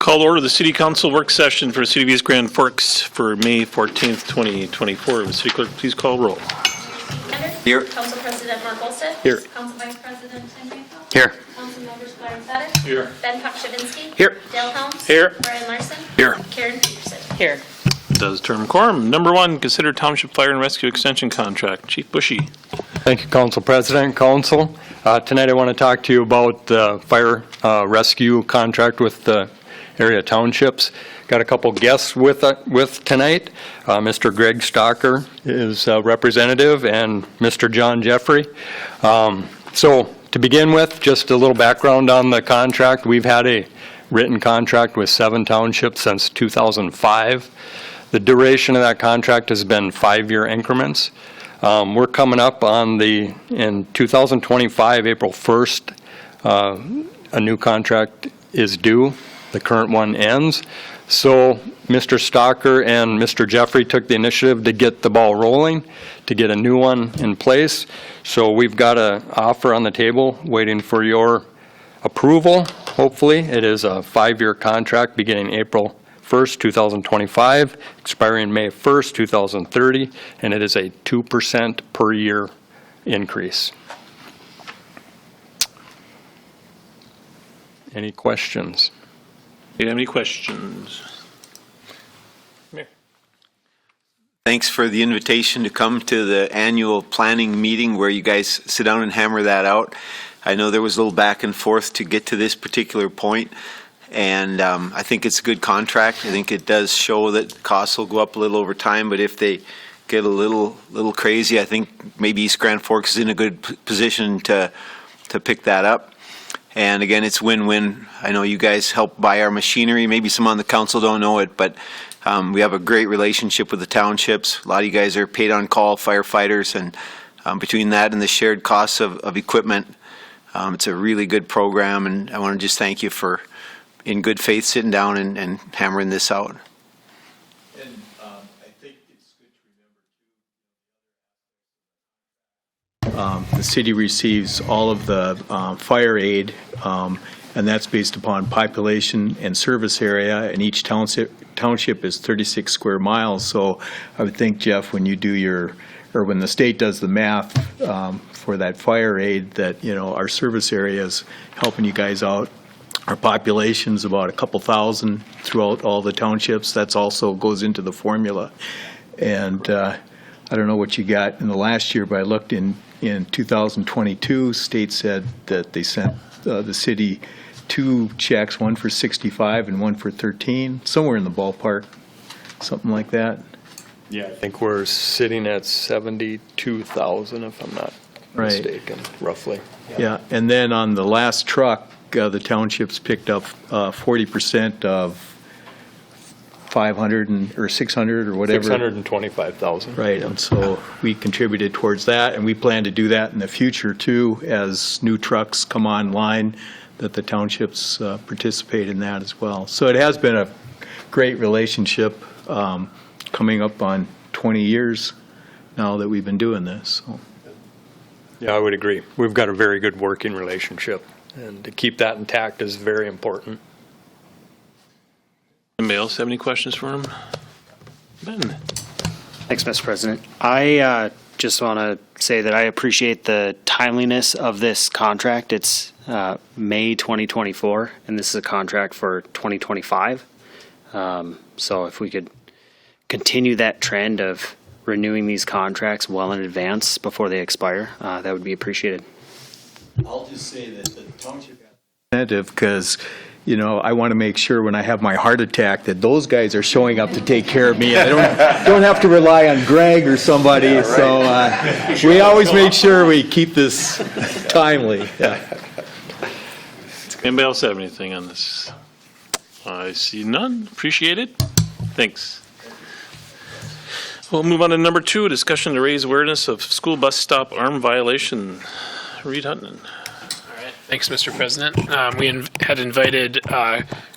Call to order the City Council work session for City of East Grand Forks for May 14th, 2024. City Clerk, please call roll. Here. Council President Mark Olson. Here. Council Vice President Tim Mayfeld. Here. Council Members Brian Fettis. Here. Ben Puck-Shavinsky. Here. Dale Helms. Here. Brian Larson. Here. Karen Peterson. Here. Does term quorum. Number 1, consider Township Fire and Rescue Extension Contract. Chief Boushee. Thank you, Council President, Council. Tonight I want to talk to you about the fire rescue contract with the area townships. Got a couple guests with tonight. Mr. Greg Stocker is a representative and Mr. John Jeffrey. So to begin with, just a little background on the contract. We've had a written contract with 7 townships since 2005. The duration of that contract has been 5-year increments. We're coming up on in 2025, April 1st, a new contract is due. The current one ends. So Mr. Stocker and Mr. Jeffrey took the initiative to get the ball rolling, to get a new one in place. So we've got an offer on the table waiting for your approval. Hopefully, it is a 5-year contract beginning April 1st, 2025, expiring May 1st, 2030, and it is a 2% per year increase. Any questions? Do you have any questions? Thanks for the invitation to come to the annual planning meeting where you guys sit down and hammer that out. I know there was a little back and forth to get to this particular point, and I think it's a good contract. I think it does show that costs will go up a little over time, but if they get a little crazy, I think maybe East Grand Forks is in a good position to pick that up. And again, it's win-win. I know you guys help buy our machinery. Maybe some on the council don't know it, but we have a great relationship with the townships. A lot of you guys are paid on call firefighters, and between that and the shared costs of equipment, it's a really good program. And I want to just thank you for, in good faith, sitting down and hammering this out. And I think it's good to remember, too, the city receives all of the fire aid, and that's based upon population and service area, and each township is 36 square miles. So I would think, Jeff, when you do when the state does the math for that fire aid, that, you know, our service area is helping you guys out. Our population's about a couple thousand throughout all the townships. That's also goes into the formula. And I don't know what you got in the last year, but I looked in 2022, state said that they sent the city 2 checks, one for 65 and one for 13, somewhere in the ballpark, something like that. Yeah, I think we're sitting at 72,000, if I'm not mistaken, roughly. Yeah, and then on the last truck, the townships picked up 40% of 500 or 600 or whatever. 625,000. Right, and so we contributed towards that, and we plan to do that in the future too, as new trucks come online, that the townships participate in that as well. So it has been a great relationship, coming up on 20 years now that we've been doing this. So. Yeah, I would agree. We've got a very good working relationship, and to keep that intact is very important. Anybody else have any questions for him? Ben. Thanks, Mr. President. I just want to say that I appreciate the timeliness of this contract. It's May 2024, and this is a contract for 2025. So if we could continue that trend of renewing these contracts well in advance before they expire, that would be appreciated. I'll just say that the township because, you know, I want to make sure when I have my heart attack that those guys are showing up to take care of me. I don't have to rely on Greg or somebody. Yeah, right. So we always make sure we keep this timely. Yeah. Anybody else have anything on this? I see none. Appreciate it. Thanks. We'll move on to number 2, a discussion to raise awareness of school bus stop arm violation. Reid Huttunen. All right. Thanks, Mr. President. We had invited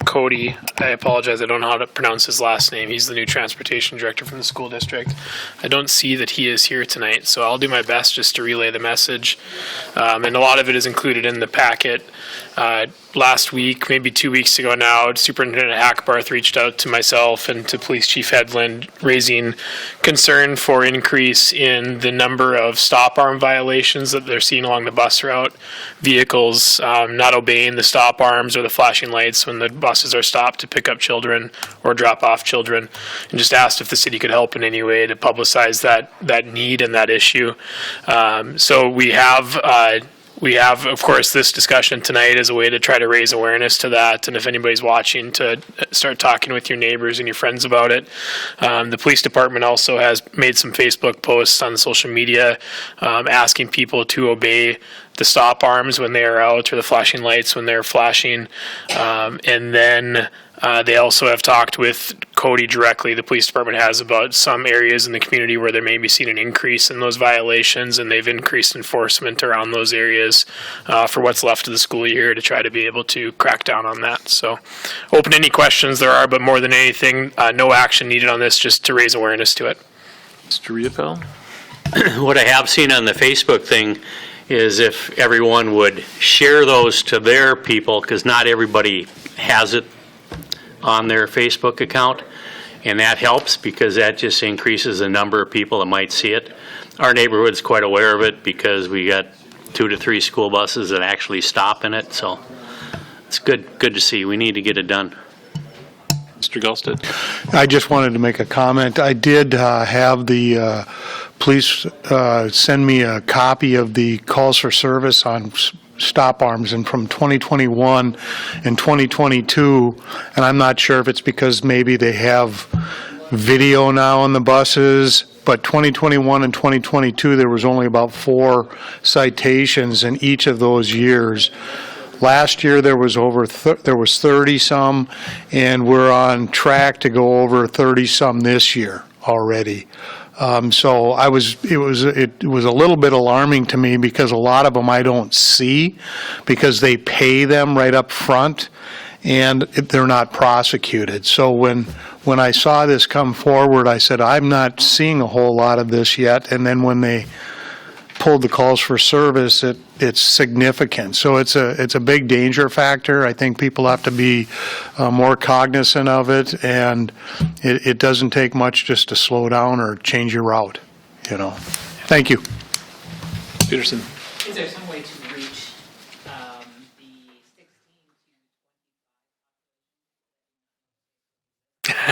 Cody. I apologize, I don't know how to pronounce his last name. He's the new transportation director from the school district. I don't see that he is here tonight, so I'll do my best just to relay the message. And a lot of it is included in the packet. Last week, maybe 2 weeks ago now, Superintendent Hackbarth reached out to myself and to Police Chief Hedlund, raising concern for increase in the number of stop arm violations that they're seeing along the bus route. Vehicles not obeying the stop arms or the flashing lights when the buses are stopped to pick up children or drop off children, and just asked if the city could help in any way to publicize that need and that issue. So we have, of course, this discussion tonight as a way to try to raise awareness to that, and if anybody's watching, to start talking with your neighbors and your friends about it. The police department also has made some Facebook posts on social media asking people to obey the stop arms when they are out, or the flashing lights when they're flashing. And then they also have talked with Cody directly, the police department has, about some areas in the community where they may be seeing an increase in those violations, and they've increased enforcement around those areas for what's left of the school year to try to be able to crack down on that. So open to any questions there are, but more than anything, no action needed on this, just to raise awareness to it. Mr. Riepel? What I have seen on the Facebook thing is if everyone would share those to their people, because not everybody has it on their Facebook account, and that helps because that just increases the number of people that might see it. Our neighborhood's quite aware of it because we got 2 to 3 school buses that actually stop in it, so it's good to see. We need to get it done. Mr. Gulstead? I just wanted to make a comment. I did have the police send me a copy of the calls for service on stop arms, and from 2021 and 2022, and I'm not sure if it's because maybe they have video now on the buses, but 2021 and 2022 there was only about 4 citations in each of those years. Last year there was there was 30 some, and we're on track to go over 30 some this year already. So it was a little bit alarming to me because a lot of them I don't see because they pay them right up front and they're not prosecuted. So when I saw this come forward, I said, I'm not seeing a whole lot of this yet. And then when they pulled the calls for service, it's significant. So it's a big danger factor. I think people have to be more cognizant of it, and it doesn't take much just to slow down or change your route, you know. Thank you. Peterson? Is there some way to reach the 16 to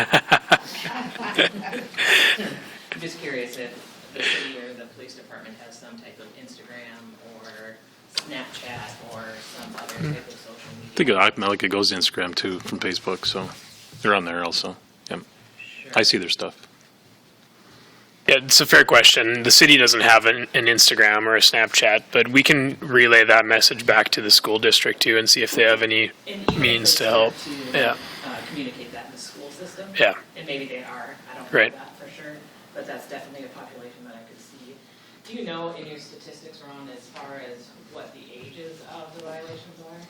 I'm just curious if the city or the police department has some type of Instagram or Snapchat or some other type of social media. I think it goes to Instagram too from Facebook, so they're on there also. Yep. Sure. I see their stuff. Yeah, it's a fair question. The city doesn't have an Instagram or a Snapchat, but we can relay that message back to the school district too and see if they have any means to help. Yeah. Communicate that in the school system. Yeah. And maybe they are. I don't Right. know that for sure, but that's definitely a population that I could see. Do you know in your statistics, Ron, as far as what the ages of the violations are?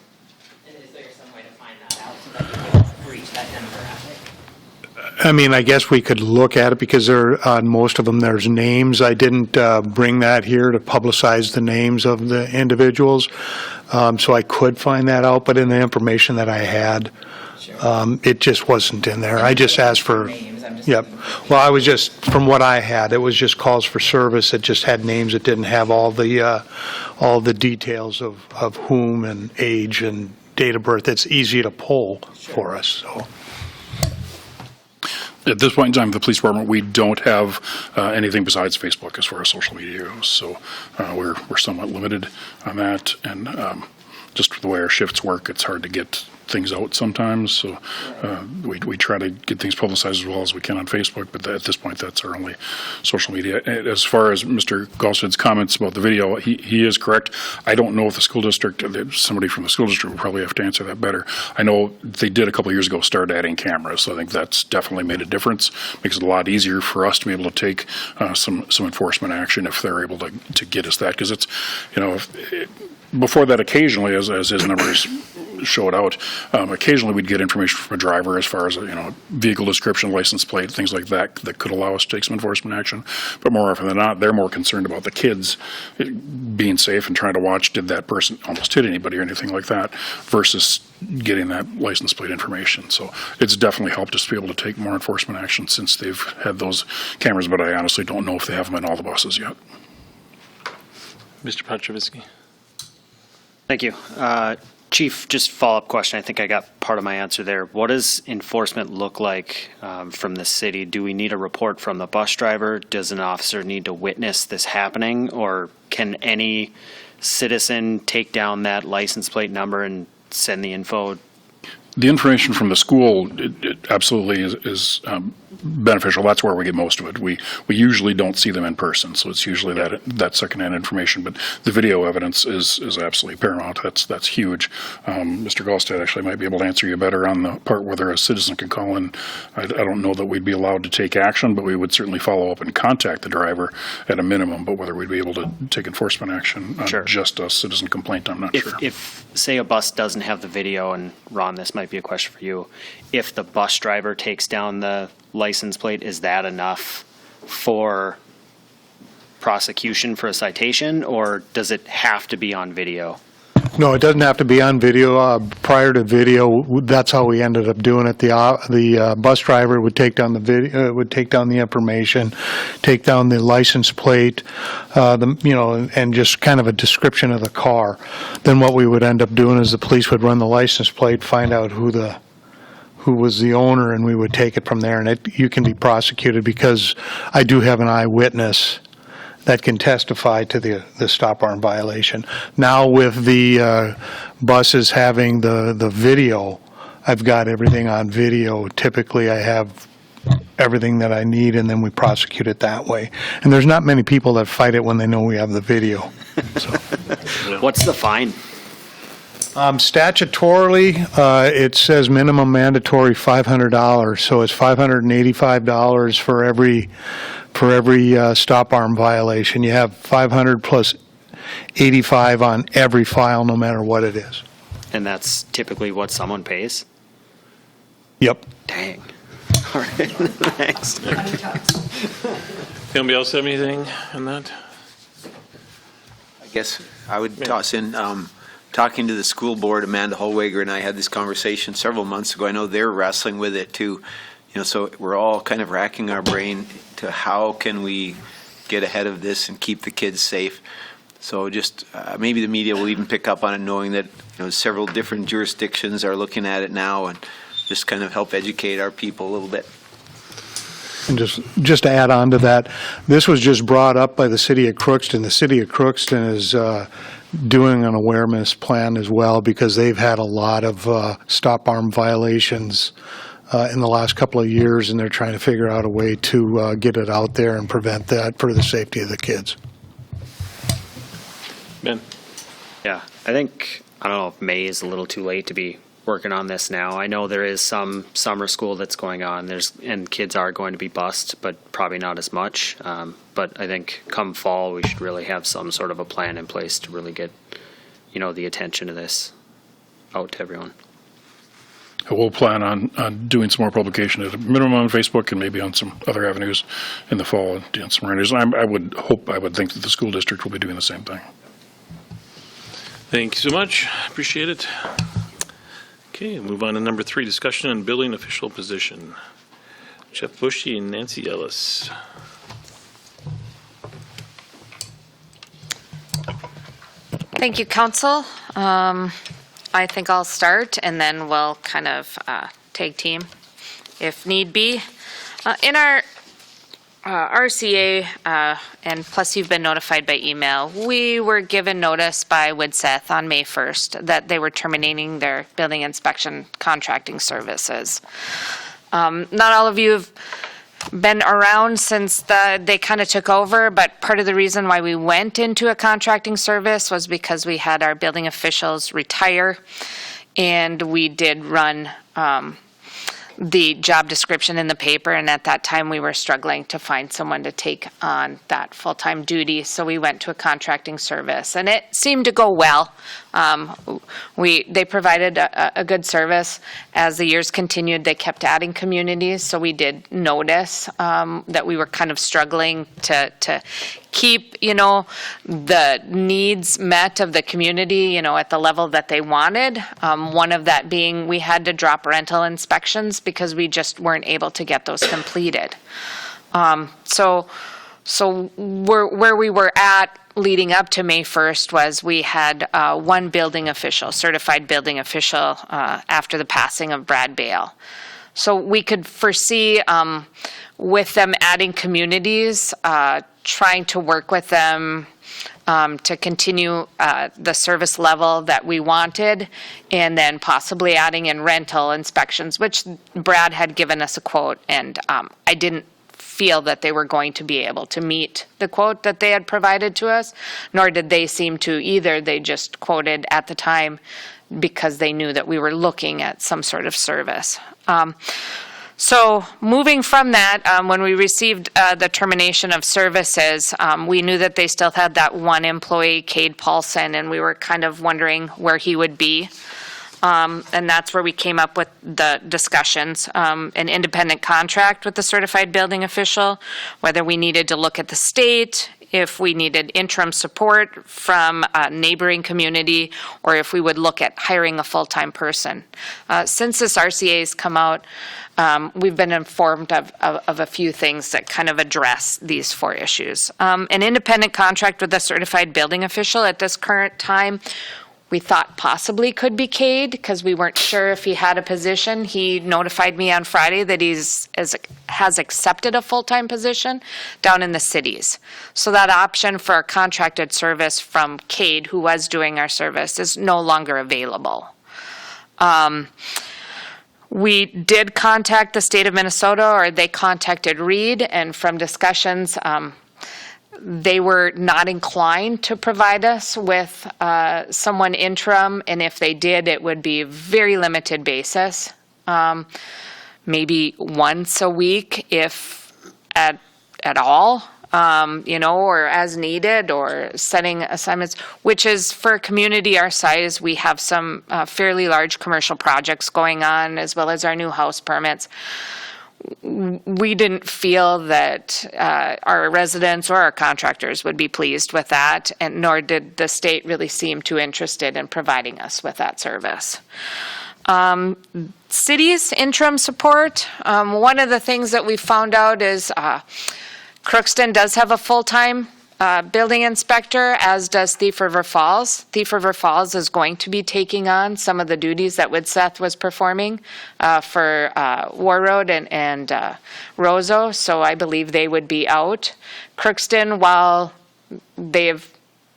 And is there some way to find that out so that you can reach that demographic? I mean, I guess we could look at it because on most of them there's names. I didn't bring that here to publicize the names of the individuals, so I could find that out, but in the information that I had, it just wasn't in there. I just asked for names. Yep. Well, I was just, from what I had, it was just calls for service. It just had names. It didn't have all the details of whom and age and date of birth. It's easy to pull for us. So. At this point in time, the police department, we don't have anything besides Facebook as far as social media goes. So we're somewhat limited on that, and just the way our shifts work, it's hard to get things out sometimes. So we try to get things publicized as well as we can on Facebook, but at this point, that's our only social media. As far as Mr. Galsted's comments about the video, he is correct. I don't know if the school district, somebody from the school district would probably have to answer that better. I know they did a couple of years ago start adding cameras, so I think that's definitely made a difference. Makes it a lot easier for us to be able to take some enforcement action if they're able to get us that, because it's, before that, occasionally, as his numbers show it out. Occasionally, we'd get information from a driver as far as, vehicle description, license plate, things like that, that could allow us to take some enforcement action. But more often than not, they're more concerned about the kids being safe and trying to watch, did that person almost hit anybody or anything like that, versus getting that license plate information. So it's definitely helped us to be able to take more enforcement action since they've had those cameras, but I honestly don't know if they have them in all the buses yet. Mr. Petrovisky. Thank you. Chief, just follow-up question. I think I got part of my answer there. What does enforcement look like from the city? Do we need a report from the bus driver? Does an officer need to witness this happening? Or can any citizen take down that license plate number and send the info? The information from the school, it absolutely is beneficial. That's where we get most of it. We usually don't see them in person, so it's usually that secondhand information. But the video evidence is absolutely paramount. That's huge. Mr. Gallstad actually might be able to answer you better on the part whether a citizen can call in. I don't know that we'd be allowed to take action, but we would certainly follow up and contact the driver at a minimum. But whether we'd be able to take enforcement action on just a citizen complaint, I'm not sure. If, say, a bus doesn't have the video, and Ron, this might be a question for you, if the bus driver takes down the license plate, is that enough for prosecution for a citation, or does it have to be on video? No, it doesn't have to be on video. Prior to video, that's how we ended up doing it. The bus driver would take down the video, would take down the information, take down the license plate, and just kind of a description of the car. Then what we would end up doing is the police would run the license plate, find out who was the owner, and we would take it from there. And you can be prosecuted because I do have an eyewitness that can testify to the stop arm violation. Now with the buses having the video, I've got everything on video. Typically I have everything that I need, and then we prosecute it that way. And there's not many people that fight it when they know we have the video. So. What's the fine? Statutorily, it says minimum mandatory $500, so it's $585 for every stop arm violation. You have 500 plus 85 on every file, no matter what it is. And that's typically what someone pays? Yep. Dang. All right, thanks. Anybody else have anything on that? I guess I would toss in, talking to the school board, Amanda Holwager and I had this conversation several months ago. I know they're wrestling with it too. So we're all kind of racking our brain to how can we get ahead of this and keep the kids safe. So just maybe the media will even pick up on it, knowing that several different jurisdictions are looking at it now, and just kind of help educate our people a little bit. And just to add on to that, this was just brought up by the city of Crookston. The city of Crookston is doing an awareness plan as well, because they've had a lot of stop arm violations in the last couple of years, and they're trying to figure out a way to get it out there and prevent that for the safety of the kids. Ben? Yeah, I don't know if May is a little too late to be working on this now. I know there is some summer school that's going on, and kids are going to be bused, but probably not as much. But I think come fall, we should really have some sort of a plan in place to really get, the attention of this out to everyone. We'll plan on doing some more publication at a minimum on Facebook and maybe on some other avenues in the fall and doing some renders. I would think that the school district will be doing the same thing. Thank you so much. Appreciate it. Okay, move on to number 3, discussion on building official position. Jeff Boushee and Nancy Ellis. Thank you, Council. I think I'll start, and then we'll kind of tag team if need be. In our RCA, and plus you've been notified by email, we were given notice by WIDSETH on May 1st that they were terminating their building inspection contracting services. Not all of you have been around since they kind of took over, but part of the reason why we went into a contracting service was because we had our building officials retire, and we did run the job description in the paper, and at that time we were struggling to find someone to take on that full-time duty, so we went to a contracting service, and it seemed to go well. They provided a good service. As the years continued, they kept adding communities, so we did notice that we were kind of struggling to keep, the needs met of the community, at the level that they wanted. One of that being we had to drop rental inspections because we just weren't able to get those completed. So where we were at leading up to May 1st was we had one building official, certified building official, after the passing of Brad Bale. So we could foresee with them adding communities, trying to work with them to continue the service level that we wanted, and then possibly adding in rental inspections, which Brad had given us a quote, and I didn't feel that they were going to be able to meet the quote that they had provided to us, nor did they seem to either. They just quoted at the time because they knew that we were looking at some sort of service. So moving from that, when we received the termination of services, we knew that they still had that one employee, Cade Paulson, and we were kind of wondering where he would be. And that's where we came up with the discussions, an independent contract with the certified building official, whether we needed to look at the state, if we needed interim support from a neighboring community, or if we would look at hiring a full-time person. Since this RCA has come out, we've been informed of a few things that kind of address these four issues. An independent contract with a certified building official at this current time, we thought possibly could be Cade because we weren't sure if he had a position. He notified me on Friday that has accepted a full-time position down in the cities. So that option for a contracted service from Cade, who was doing our service, is no longer available. We did contact the state of Minnesota, or they contacted Reid, and from discussions, they were not inclined to provide us with someone interim, and if they did, it would be a very limited basis, maybe once a week, if at all, or as needed, or setting assignments, which is for a community our size. We have some fairly large commercial projects going on, as well as our new house permits. We didn't feel that our residents or our contractors would be pleased with that, and nor did the state really seem too interested in providing us with that service. Cities interim support, one of the things that we found out is Crookston does have a full-time building inspector, as does Thief River Falls. Thief River Falls is going to be taking on some of the duties that Widseth was performing for War Road and Roseau, so I believe they would be out. Crookston, while they've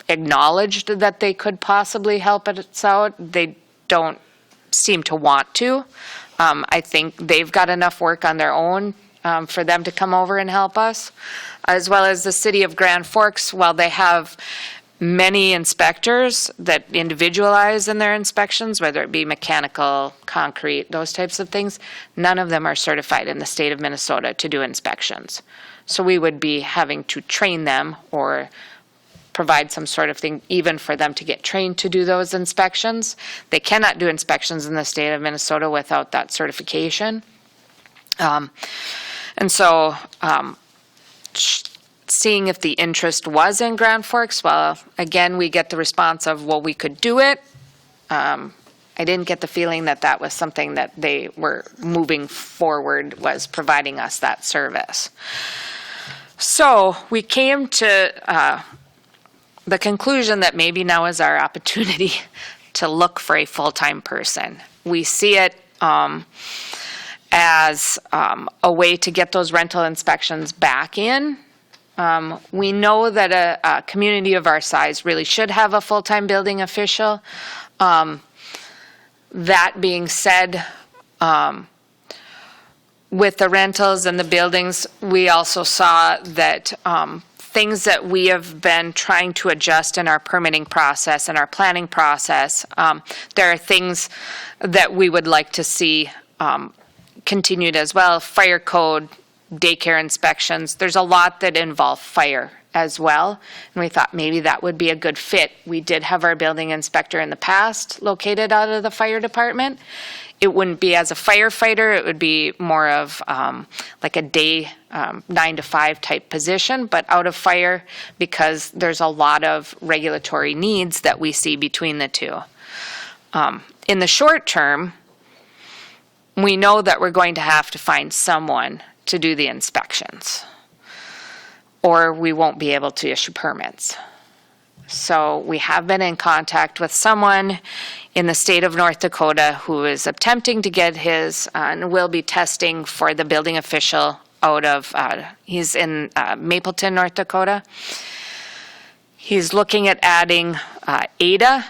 acknowledged that they could possibly help us out, they don't seem to want to. I think they've got enough work on their own for them to come over and help us, as well as the city of Grand Forks. While they have many inspectors that individualize in their inspections, whether it be mechanical, concrete, those types of things, none of them are certified in the state of Minnesota to do inspections. So we would be having to train them or provide some sort of thing even for them to get trained to do those inspections. They cannot do inspections in the state of Minnesota without that certification. And so seeing if the interest was in Grand Forks, well, again, we get the response of, well, we could do it. I didn't get the feeling that that was something that they were moving forward, was providing us that service. So we came to the conclusion that maybe now is our opportunity to look for a full-time person. We see it as a way to get those rental inspections back in. We know that a community of our size really should have a full-time building official. That being said, with the rentals and the buildings, we also saw that things that we have been trying to adjust in our permitting process and our planning process, there are things that we would like to see continued as well, fire code, daycare inspections. There's a lot that involve fire as well, and we thought maybe that would be a good fit. We did have our building inspector in the past located out of the fire department. It wouldn't be as a firefighter, it would be more of like a day 9 to 5 type position, but out of fire because there's a lot of regulatory needs that we see between the two. In the short term, we know that we're going to have to find someone to do the inspections, or we won't be able to issue permits. So we have been in contact with someone in the state of North Dakota who is attempting to get his, and will be testing for the building official out of, he's in Mapleton, North Dakota. He's looking at adding Ada.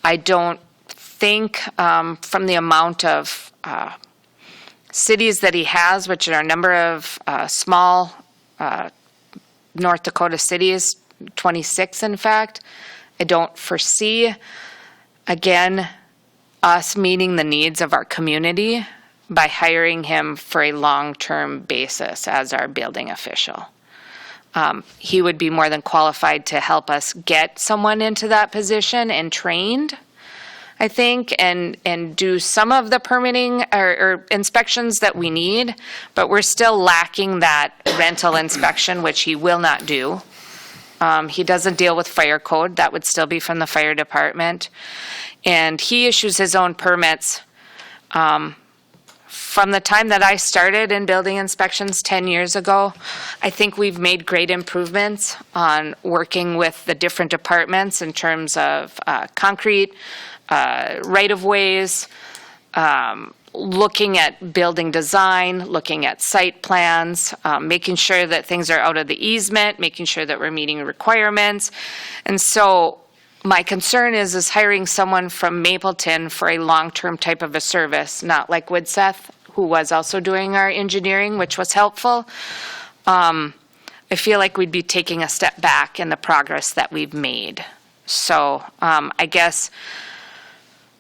I don't think from the amount of cities that he has, which are a number of small North Dakota cities, 26 in fact, I don't foresee, again, us meeting the needs of our community by hiring him for a long-term basis as our building official. He would be more than qualified to help us get someone into that position and trained, I think, and do some of the permitting or inspections that we need, but we're still lacking that rental inspection, which he will not do. He doesn't deal with fire code. That would still be from the fire department. And he issues his own permits. From the time that I started in building inspections 10 years ago, I think we've made great improvements on working with the different departments in terms of concrete, right-of-ways, looking at building design, looking at site plans, making sure that things are out of the easement, making sure that we're meeting requirements. And so my concern is hiring someone from Mapleton for a long-term type of a service, not like Woodseth, who was also doing our engineering, which was helpful. I feel like we'd be taking a step back in the progress that we've made. So I guess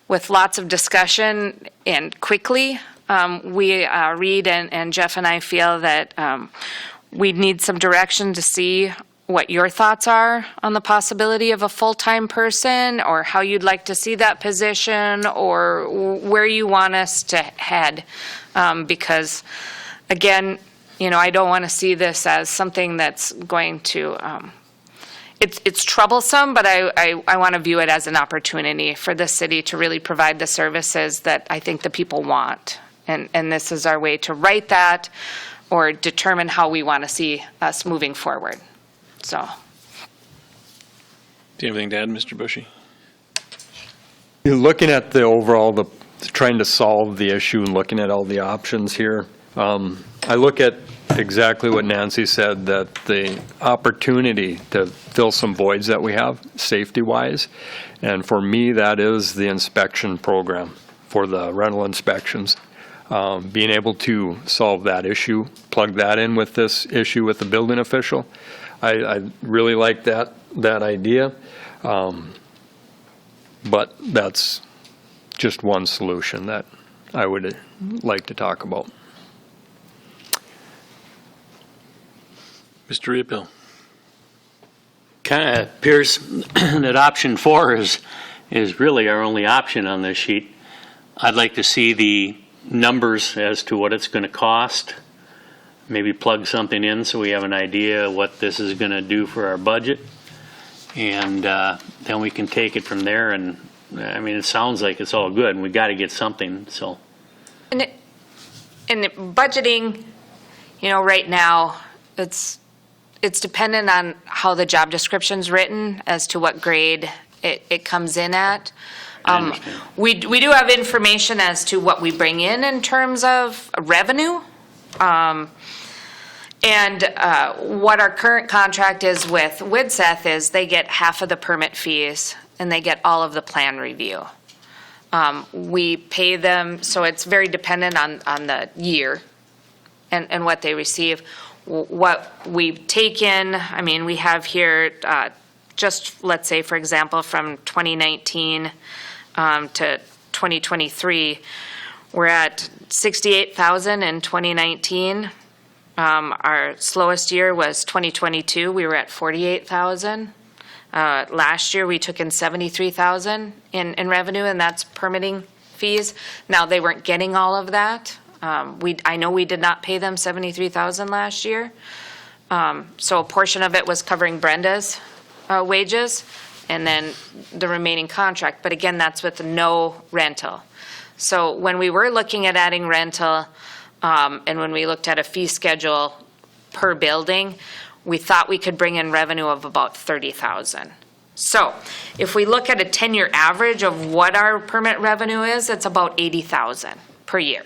with lots of discussion and quickly, Reid and Jeff and I feel that we need some direction to see what your thoughts are on the possibility of a full-time person, or how you'd like to see that position, or where you want us to head. Because, again, I don't want to see this as something that's going to it's troublesome, but I want to view it as an opportunity for the city to really provide the services that I think the people want. And this is our way to right that or determine how we want to see us moving forward. So. Do you have anything to add, Mr. Boushee? You're looking at the overall, trying to solve the issue and looking at all the options here. I look at exactly what Nancy said, that the opportunity to fill some voids that we have safety-wise, and for me that is the inspection program for the rental inspections. Being able to solve that issue, plug that in with this issue with the building official, I really like that idea, but that's just one solution that I would like to talk about. Mr. Reapel. Kind of appears that option 4 is really our only option on this sheet. I'd like to see the numbers as to what it's going to cost. Maybe plug something in so we have an idea what this is going to do for our budget. And then we can take it from there. And I mean, it sounds like it's all good, and we got to get something, so. And budgeting, right now, it's dependent on how the job description's written as to what grade it comes in at. We do have information as to what we bring in terms of revenue. And what our current contract is with Woodseth is they get half of the permit fees and they get all of the plan review. We pay them, so it's very dependent on the year and what they receive. What we take in, I mean, we have here just, let's say, for example, from 2019 to 2023, We're at 68,000 in 2019. Our slowest year was 2022. We were at 48,000. Last year, we took in 73,000 in revenue, and that's permitting fees. Now, they weren't getting all of that. I know we did not pay them 73,000 last year. So a portion of it was covering Brenda's wages, and then the remaining contract. But again, that's with no rental. So when we were looking at adding rental, and when we looked at a fee schedule per building, we thought we could bring in revenue of about 30,000. So if we look at a 10-year average of what our permit revenue is, it's about 80,000 per year.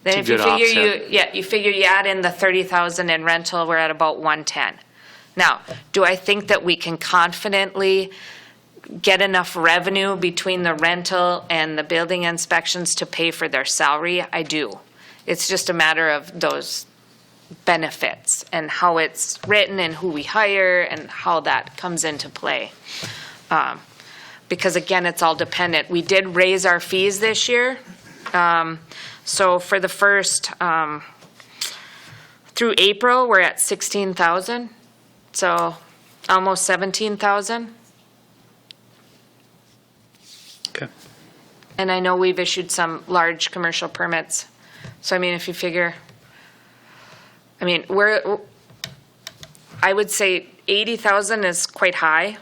Then if you figure you figure you add in the 30,000 in rental, we're at about 110. Now, do I think that we can confidently get enough revenue between the rental and the building inspections to pay for their salary? I do. It's just a matter of those benefits and how it's written and who we hire and how that comes into play. Because again, it's all dependent. We did raise our fees this year. So for the first, through April, we're at 16,000. So almost 17,000. Okay. And I know we've issued some large commercial permits. So I mean, if you figure, I mean, I would say 80,000 is quite high,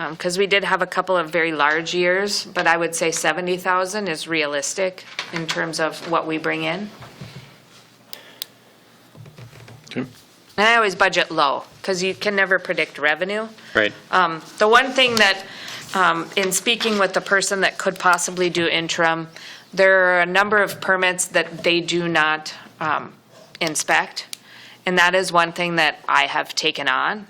because we did have a couple of very large years, but I would say 70,000 is realistic in terms of what we bring in. Okay. And I always budget low, because you can never predict revenue. Right. The one thing that, in speaking with the person that could possibly do interim, there are a number of permits that they do not inspect. And that is one thing that I have taken on,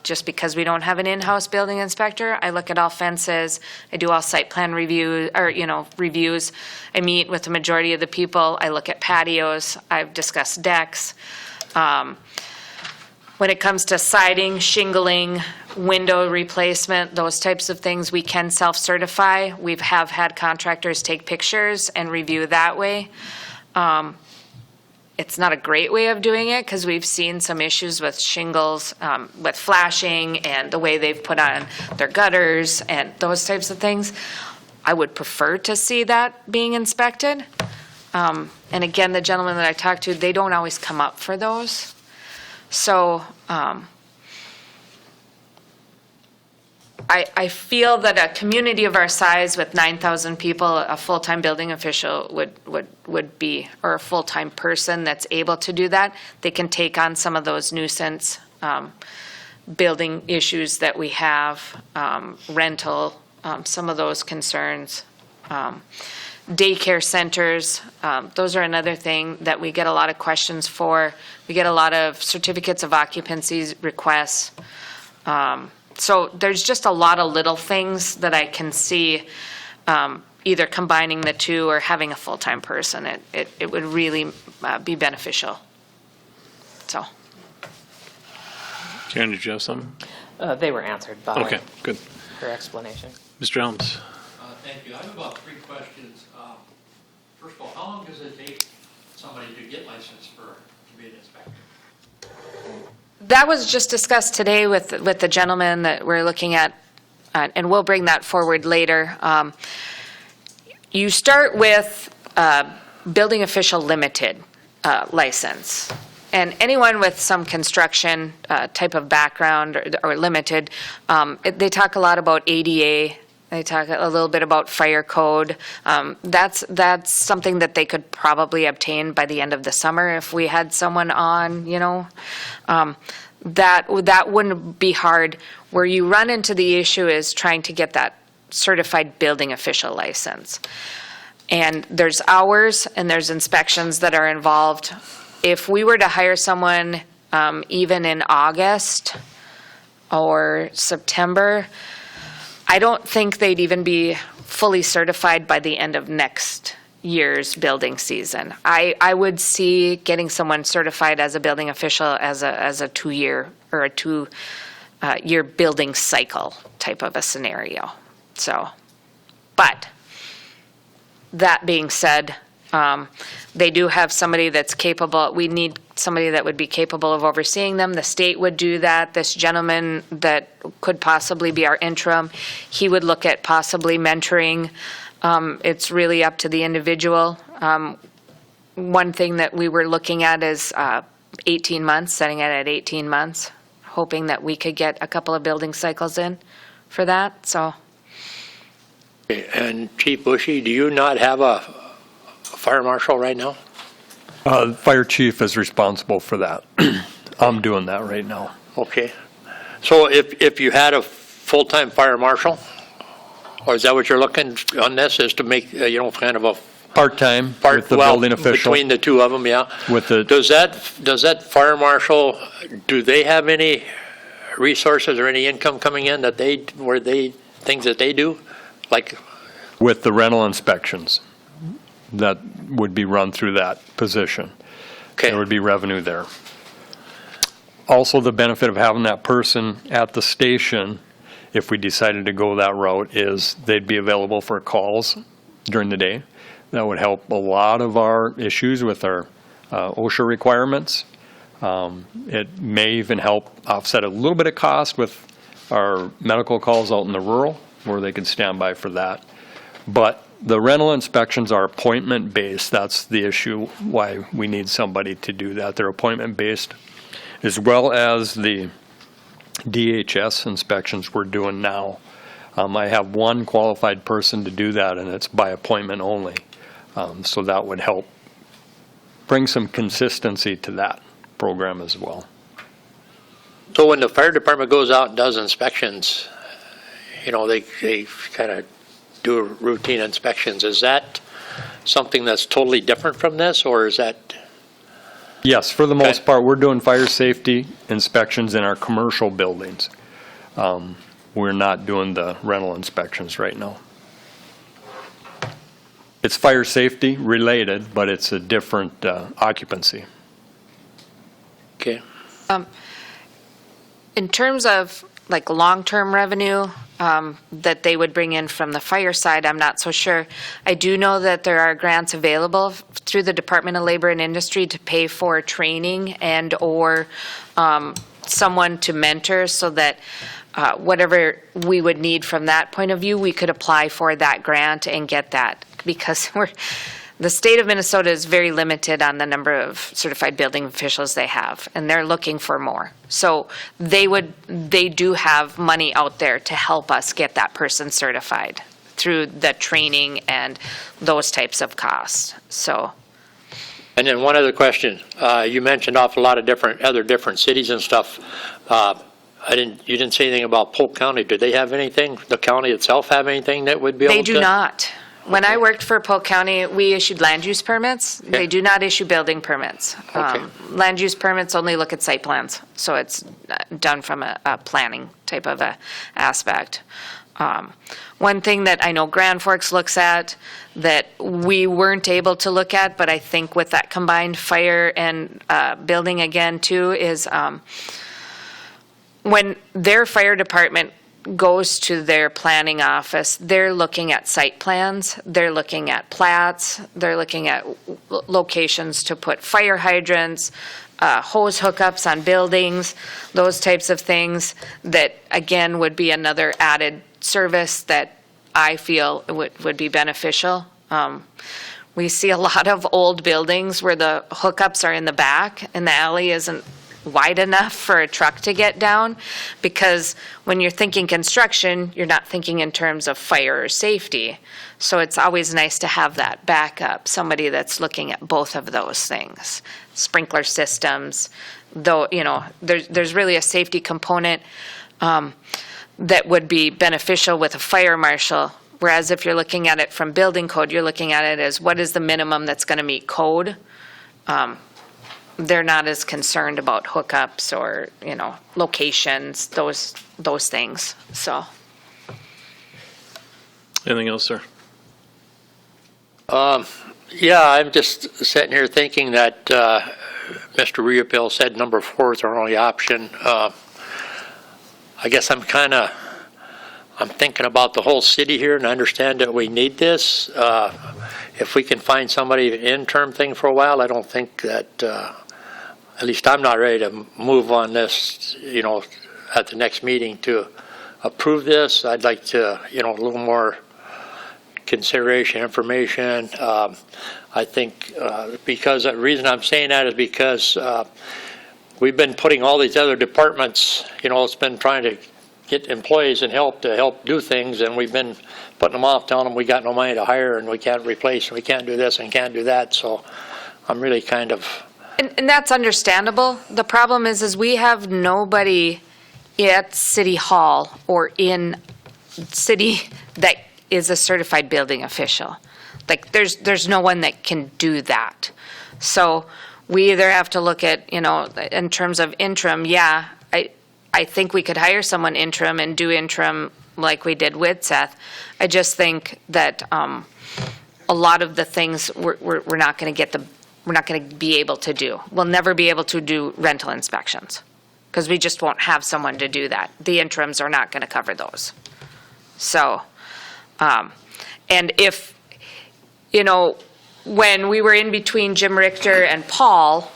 just because we don't have an in-house building inspector. I look at all fences, I do all site plan reviews. I meet with the majority of the people. I look at patios, I've discussed decks. When it comes to siding, shingling, window replacement, those types of things, we can self-certify. We have had contractors take pictures and review that way. It's not a great way of doing it, because we've seen some issues with shingles, with flashing and the way they've put on their gutters and those types of things. I would prefer to see that being inspected. And again, the gentleman that I talked to, they don't always come up for those. So I feel that a community of our size with 9,000 people, a full-time building official would be, or a full-time person that's able to do that. They can take on some of those nuisance building issues that we have, rental, some of those concerns. Daycare centers, those are another thing that we get a lot of questions for. We get a lot of certificates of occupancy requests. So there's just a lot of little things that I can see either combining the two or having a full-time person. It would really be beneficial. So. Karen, did you have something? They were answered by Okay, good. her explanation. Mr. Helms? Thank you. I have about 3 questions. First of all, how long does it take somebody to get licensed to be an inspector? That was just discussed today with the gentleman that we're looking at, and we'll bring that forward later. You start with building official limited license. And anyone with some construction type of background or limited, they talk a lot about ADA. They talk a little bit about fire code. That's something that they could probably obtain by the end of the summer if we had someone on, that wouldn't be hard. Where you run into the issue is trying to get that certified building official license. And there's hours and there's inspections that are involved. If we were to hire someone even in August or September, I don't think they'd even be fully certified by the end of next year's building season. I would see getting someone certified as a building official as a 2-year or a 2-year building cycle type of a scenario. So, but that being said, They do have somebody that's capable, we need somebody that would be capable of overseeing them. The state would do that. This gentleman that could possibly be our interim, he would look at possibly mentoring. It's really up to the individual. One thing that we were looking at is 18 months, setting it at 18 months, hoping that we could get a couple of building cycles in for that, so. And Chief Boushee, do you not have a fire marshal right now? Fire chief is responsible for that. I'm doing that right now. Okay. So if you had a full-time fire marshal, or is that what you're looking on this, is to make, kind of a Part-time with the building official. between the two of them, yeah? With the, Does that fire marshal, do they have any resources or any income coming in that things that they do? Like, with the rental inspections, that would be run through that position. okay, There would be revenue there. Also, the benefit of having that person at the station, if we decided to go that route, is they'd be available for calls during the day. That would help a lot of our issues with our OSHA requirements. It may even help offset a little bit of cost with our medical calls out in the rural, where they can stand by for that. But the rental inspections are appointment-based. That's the issue, why we need somebody to do that. They're appointment-based, as well as the DHS inspections we're doing now. I have one qualified person to do that, and it's by appointment only. So that would help bring some consistency to that program as well. so when the fire department goes out and does inspections, they kind of do routine inspections, is that something that's totally different from this, or is that? Yes, for the most part, we're doing fire safety inspections in our commercial buildings. We're not doing the rental inspections right now. It's fire safety related, but it's a different occupancy. Okay. In terms of like long-term revenue that they would bring in from the fire side, I'm not so sure. I do know that there are grants available through the Department of Labor and Industry to pay for training and or someone to mentor, so that whatever we would need from that point of view, we could apply for that grant and get that, because the state of Minnesota is very limited on the number of certified building officials they have, and they're looking for more. So they do have money out there to help us get that person certified through the training and those types of costs. So. And then one other question. You mentioned awful lot of different cities and stuff. You didn't say anything about Polk County. Do they have anything? The county itself have anything that would be able to? They do not. When I worked for Polk County, we issued land use permits. Okay. They do not issue building permits. Okay. Land use permits only look at site plans, so it's done from a planning type of a aspect. One thing that I know Grand Forks looks at that we weren't able to look at, but I think with that combined fire and building again too, is when their fire department goes to their planning office, they're looking at site plans, they're looking at plats, they're looking at locations to put fire hydrants, hose hookups on buildings, those types of things that, again, would be another added service that I feel would be beneficial. We see a lot of old buildings where the hookups are in the back and the alley isn't wide enough for a truck to get down, because when you're thinking construction, you're not thinking in terms of fire or safety. So it's always nice to have that backup, somebody that's looking at both of those things. Sprinkler systems, though, there's really a safety component that would be beneficial with a fire marshal. Whereas if you're looking at it from building code, you're looking at it as what is the minimum that's going to meet code. They're not as concerned about hookups or, locations, those things, so. Anything else, sir? Yeah, I'm just sitting here thinking that Mr. Riopel said number 4 is our only option. I guess I'm thinking about the whole city here, and I understand that we need this. if we can find somebody interim thing for a while, I don't think that, at least I'm not ready to move on this, at the next meeting to approve this. I'd like to, a little more consideration, information. I think because the reason I'm saying that is because we've been putting all these other departments, it's been trying to get employees and help to help do things, and we've been putting them off, telling them we got no money to hire and we can't replace and we can't do this and can't do that. So I'm really kind of... And that's understandable. The problem is we have nobody at City Hall or in city that is a certified building official. Like, there's no one that can do that. So we either have to look at, in terms of interim, I think we could hire someone interim and do interim like we did with Seth. I just think that a lot of the things we're not going to be able to do. We'll never be able to do rental inspections because we just won't have someone to do that. The interims are not going to cover those. So, and if, when we were in between Jim Richter and Paul,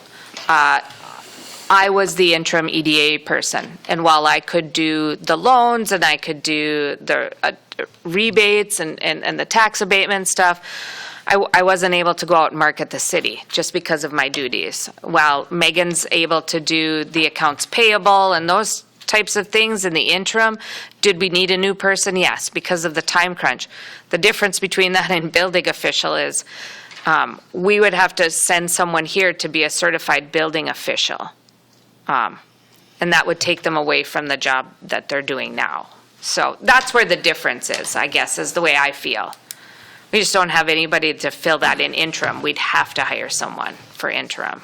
I was the interim EDA person. And while I could do the loans and I could do the rebates and the tax abatement stuff, I wasn't able to go out and market the city just because of my duties. While Megan's able to do the accounts payable and those types of things in the interim, did we need a new person? Yes, because of the time crunch. The difference between that and building official is we would have to send someone here to be a certified building official. And that would take them away from the job that they're doing now. So that's where the difference is, I guess, is the way I feel. We just don't have anybody to fill that in interim. We'd have to hire someone for interim.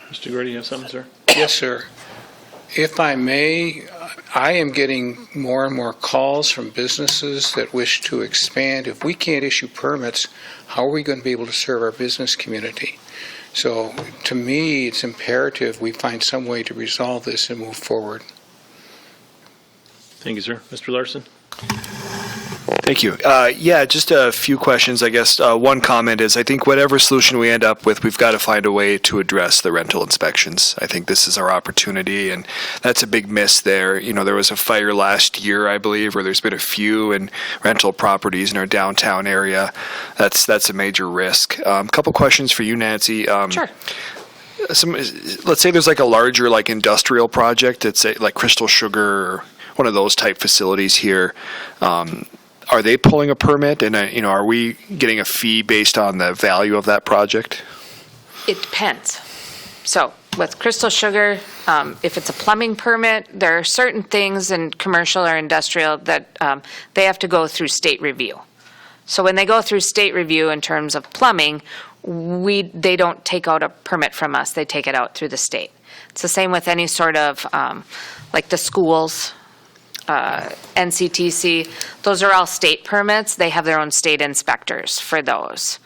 Mr. Gordy, you have something, sir? Yes, sir. If I may, I am getting more and more calls from businesses that wish to expand. If we can't issue permits, how are we going to be able to serve our business community? So to me, it's imperative we find some way to resolve this and move forward. Thank you, sir. Mr. Larson? Thank you. Yeah, just a few questions, I guess. One comment is I think whatever solution we end up with, we've got to find a way to address the rental inspections. I think this is our opportunity, and that's a big miss there. There was a fire last year, I believe, where there's been a few in rental properties in our downtown area. That's a major risk. A couple questions for you, Nancy. Sure. Let's say there's like a larger industrial project, it's like Crystal Sugar or one of those type facilities here. Are they pulling a permit, and are we getting a fee based on the value of that project? It depends. So with Crystal Sugar, if it's a plumbing permit, there are certain things in commercial or industrial that they have to go through state review. So when they go through state review in terms of plumbing, they don't take out a permit from us. They take it out through the state. It's the same with any sort of, like the schools, NCTC, those are all state permits. They have their own state inspectors for those.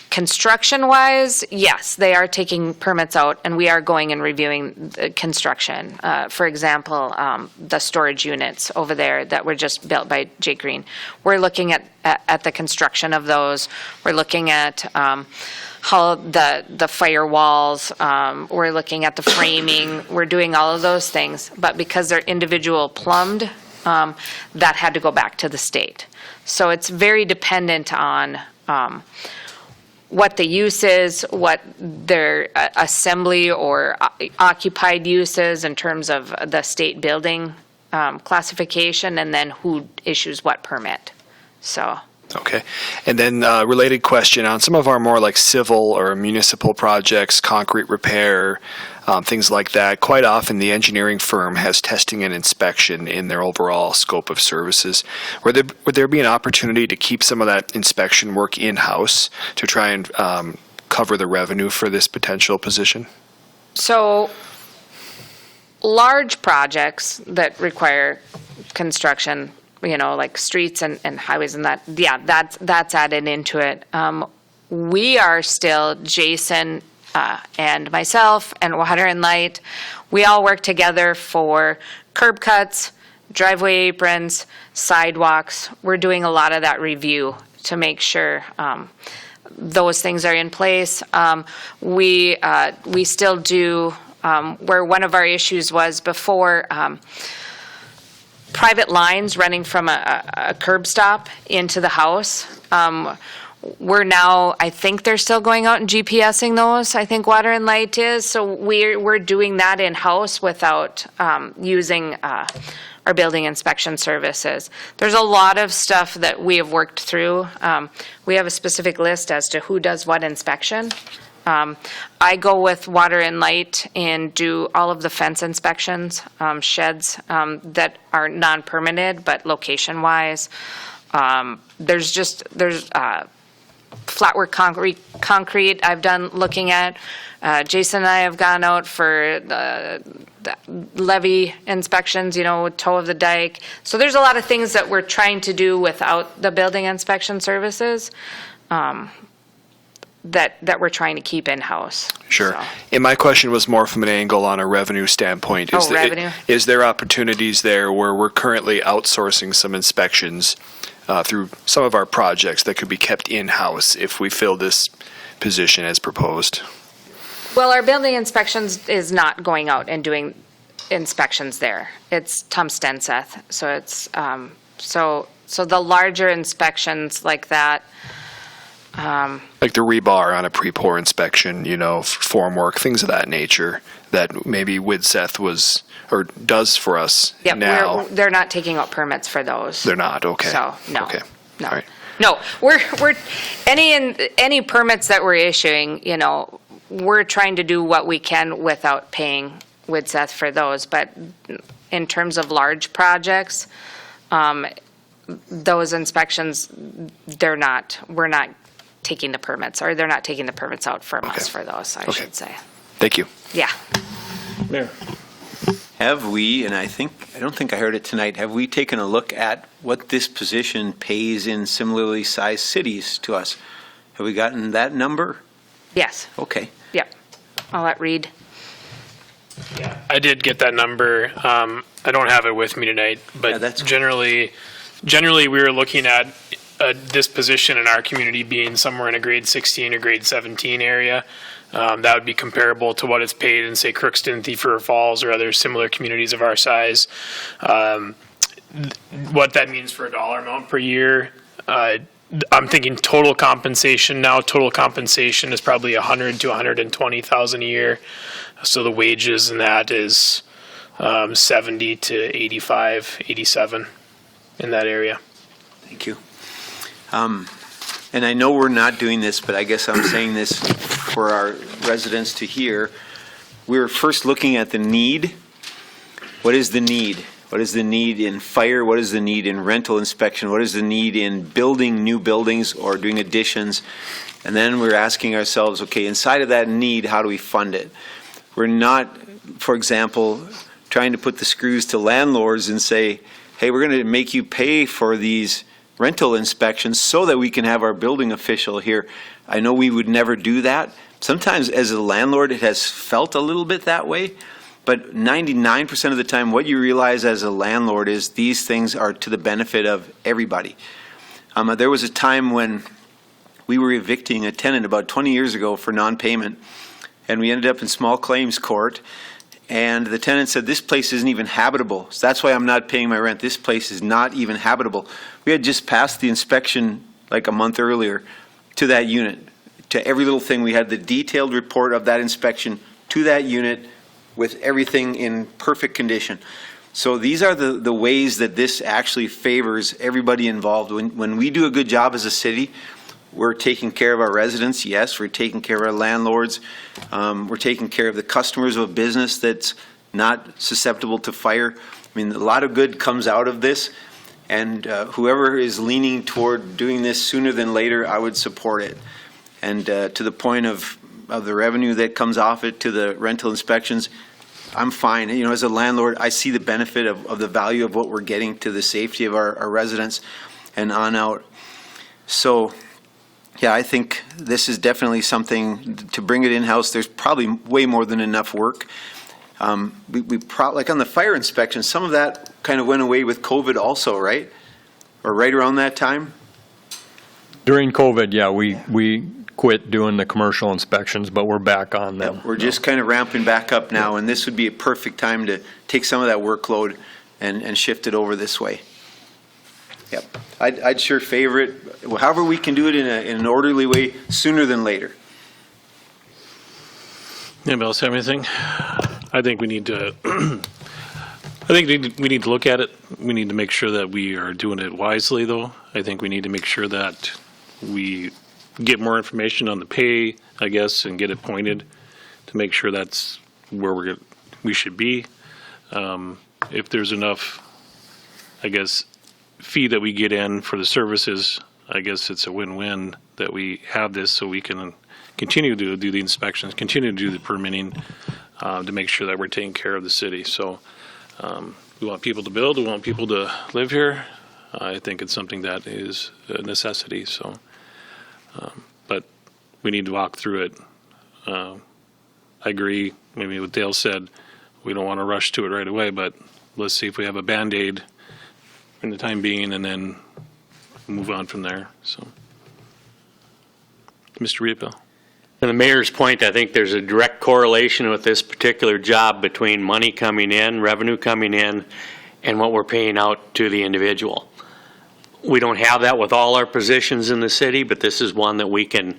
Construction-wise, yes, they are taking permits out, and we are going and reviewing the construction. For example, the storage units over there that were just built by Jake Green. We're looking at the construction of those. We're looking at how the firewalls, we're looking at the framing, we're doing all of those things. But because they're individual plumbed, that had to go back to the state. So it's very dependent on what the use is, what their assembly or occupied use is in terms of the state building classification, and then who issues what permit. So. Okay. And then related question on some of our more like civil or municipal projects, concrete repair, things like that. Quite often the engineering firm has testing and inspection in their overall scope of services. Would there be an opportunity to keep some of that inspection work in-house to try and cover the revenue for this potential position? So large projects that require construction, like streets and highways and that, yeah, that's added into it. We are still, Jason and myself and Water and Light, we all work together for curb cuts, driveway aprons, sidewalks. We're doing a lot of that review to make sure those things are in place. We still do, where one of our issues was before, private lines running from a curb stop into the house. We're now, I think they're still going out and GPSing those. I think Water and Light is. So we're doing that in-house without using our building inspection services. There's a lot of stuff that we have worked through. We have a specific list as to who does what inspection. I go with Water and Light and do all of the fence inspections, sheds that are non-permitted, but location-wise. There's flatwork concrete I've done looking at. Jason and I have gone out for the levee inspections, toe of the dike. So there's a lot of things that we're trying to do without the building inspection services that we're trying to keep in-house. Sure. So. And my question was more from an angle on a revenue standpoint. Revenue? Is there opportunities there where we're currently outsourcing some inspections through some of our projects that could be kept in-house if we fill this position as proposed? Well, our building inspections is not going out and doing inspections there. It's Tom Stenseth. So it's, so the larger inspections like that. Like the rebar on a pre-pour inspection, formwork, things of that nature that maybe Widseth was or does for us now. They're not taking out permits for those. They're not, okay. So, no. Okay. No. All right. No, we're any permits that we're issuing, we're trying to do what we can without paying Widseth for those. But in terms of large projects, those inspections, we're not taking the permits, or they're not taking the permits out from us for those, I should say. Thank you. Yeah. Mayor. Have we, and I don't think I heard it tonight, have we taken a look at what this position pays in similarly sized cities to us? Have we gotten that number? Yes. Okay. Yep. I'll let Reid. Yeah, I did get that number. I don't have it with me tonight, but generally we were looking at this position in our community being somewhere in a grade 16 or grade 17 area. That would be comparable to what it's paid in, say, Crookston, Thief River Falls, or other similar communities of our size. What that means for a dollar amount per year, I'm thinking total compensation now. Total compensation is probably $100,000 to $120,000 a year. So the wages in that is 70 to 85, 87 in that area. Thank you. And I know we're not doing this, but I guess I'm saying this for our residents to hear. We're first looking at the need. What is the need? What is the need in fire? What is the need in rental inspection? What is the need in building new buildings or doing additions? And then we're asking ourselves, okay, inside of that need, how do we fund it? We're not, for example, trying to put the screws to landlords and say, hey, we're going to make you pay for these rental inspections so that we can have our building official here. I know we would never do that. Sometimes as a landlord, it has felt a little bit that way, but 99% of the time, what you realize as a landlord is these things are to the benefit of everybody. There was a time when we were evicting a tenant about 20 years ago for non-payment, and we ended up in small claims court. And the tenant said, this place isn't even habitable. So that's why I'm not paying my rent. This place is not even habitable. We had just passed the inspection like a month earlier to that unit. To every little thing, we had the detailed report of that inspection to that unit with everything in perfect condition. So these are the ways that this actually favors everybody involved. When we do a good job as a city, we're taking care of our residents, yes. We're taking care of our landlords. We're taking care of the customers of a business that's not susceptible to fire. I mean, a lot of good comes out of this. And whoever is leaning toward doing this sooner than later, I would support it. And to the point of the revenue that comes off it, to the rental inspections, I'm fine. As a landlord, I see the benefit of the value of what we're getting to the safety of our residents and on out. So, yeah, I think this is definitely something to bring it in-house. There's probably way more than enough work. Like on the fire inspection, some of that kind of went away with COVID also, right? Or right around that time? During COVID, yeah, we quit doing the commercial inspections, but we're back on them. We're just kind of ramping back up now, and this would be a perfect time to take some of that workload and shift it over this way. Yep. I'd sure favor it, however we can do it in an orderly way, sooner than later. Anybody else have anything? I think we need to, we need to look at it. We need to make sure that we are doing it wisely, though. I think we need to make sure that we get more information on the pay, I guess, and get it pointed to make sure that's where we should be. If there's enough, I guess, fee that we get in for the services, I guess it's a win-win that we have this so we can continue to do the inspections, continue to do the permitting to make sure that we're taking care of the city. So we want people to build, we want people to live here. I think it's something that is a necessity. So, but we need to walk through it. I agree, maybe what Dale said, we don't want to rush to it right away, but let's see if we have a Band-Aid in the time being and then move on from there. So, Mr. Reed. To the mayor's point, I think there's a direct correlation with this particular job between money coming in, revenue coming in, and what we're paying out to the individual. We don't have that with all our positions in the city, but this is one that we can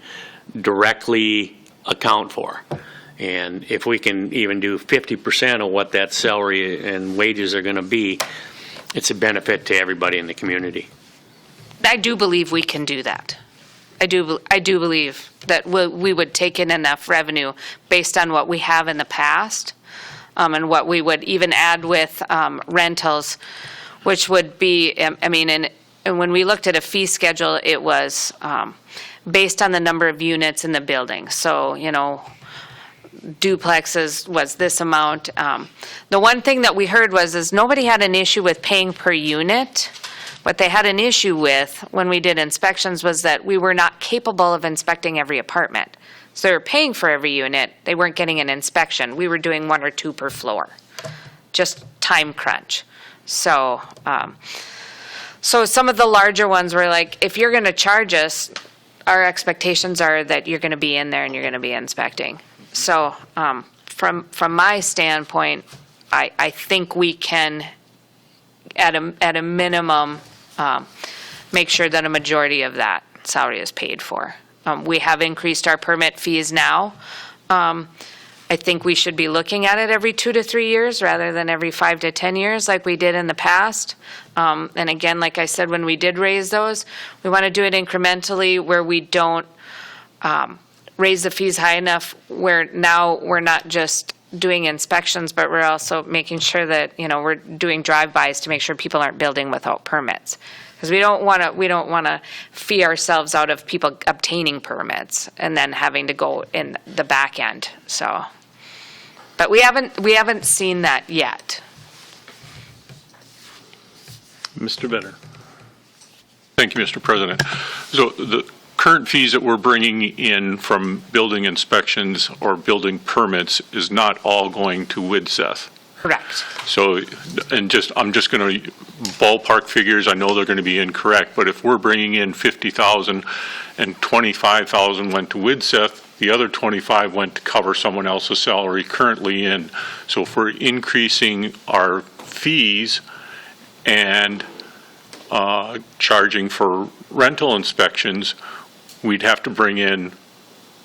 directly account for. And if we can even do 50% of what that salary and wages are going to be, it's a benefit to everybody in the community. I do believe we can do that. I do believe that we would take in enough revenue based on what we have in the past, and what we would even add with rentals, which would be, I mean, and when we looked at a fee schedule, it was based on the number of units in the building. So, you know, duplexes was this amount. The one thing that we heard is nobody had an issue with paying per unit. What they had an issue with when we did inspections was that we were not capable of inspecting every apartment. So they were paying for every unit, they weren't getting an inspection. We were doing 1 or 2 per floor, just time crunch. So, so some of the larger ones were like, if you're gonna charge us, our expectations are that you're gonna be in there and you're gonna be inspecting. So from my standpoint, I think we can, at a minimum, make sure that a majority of that salary is paid for. We have increased our permit fees now. I think we should be looking at it every 2 to 3 years rather than every 5 to 10 years like we did in the past. And again, like I said, when we did raise those, we want to do it incrementally where we don't raise the fees high enough where now we're not just doing inspections, but we're also making sure that, you know, we're doing drive-bys to make sure people aren't building without permits. Because we don't want to fee ourselves out of people obtaining permits and then having to go in the back end. So, but we haven't seen that yet. Mr. Benner. Thank you, Mr. President. So the current fees that we're bringing in from building inspections or building permits is not all going to WIDSEF. Correct. So, and I'm just going to ballpark figures. I know they're going to be incorrect, but if we're bringing in 50,000 and 25,000 went to WIDSEF, the other 25 went to cover someone else's salary currently in. So if we're increasing our fees and charging for rental inspections, we'd have to bring in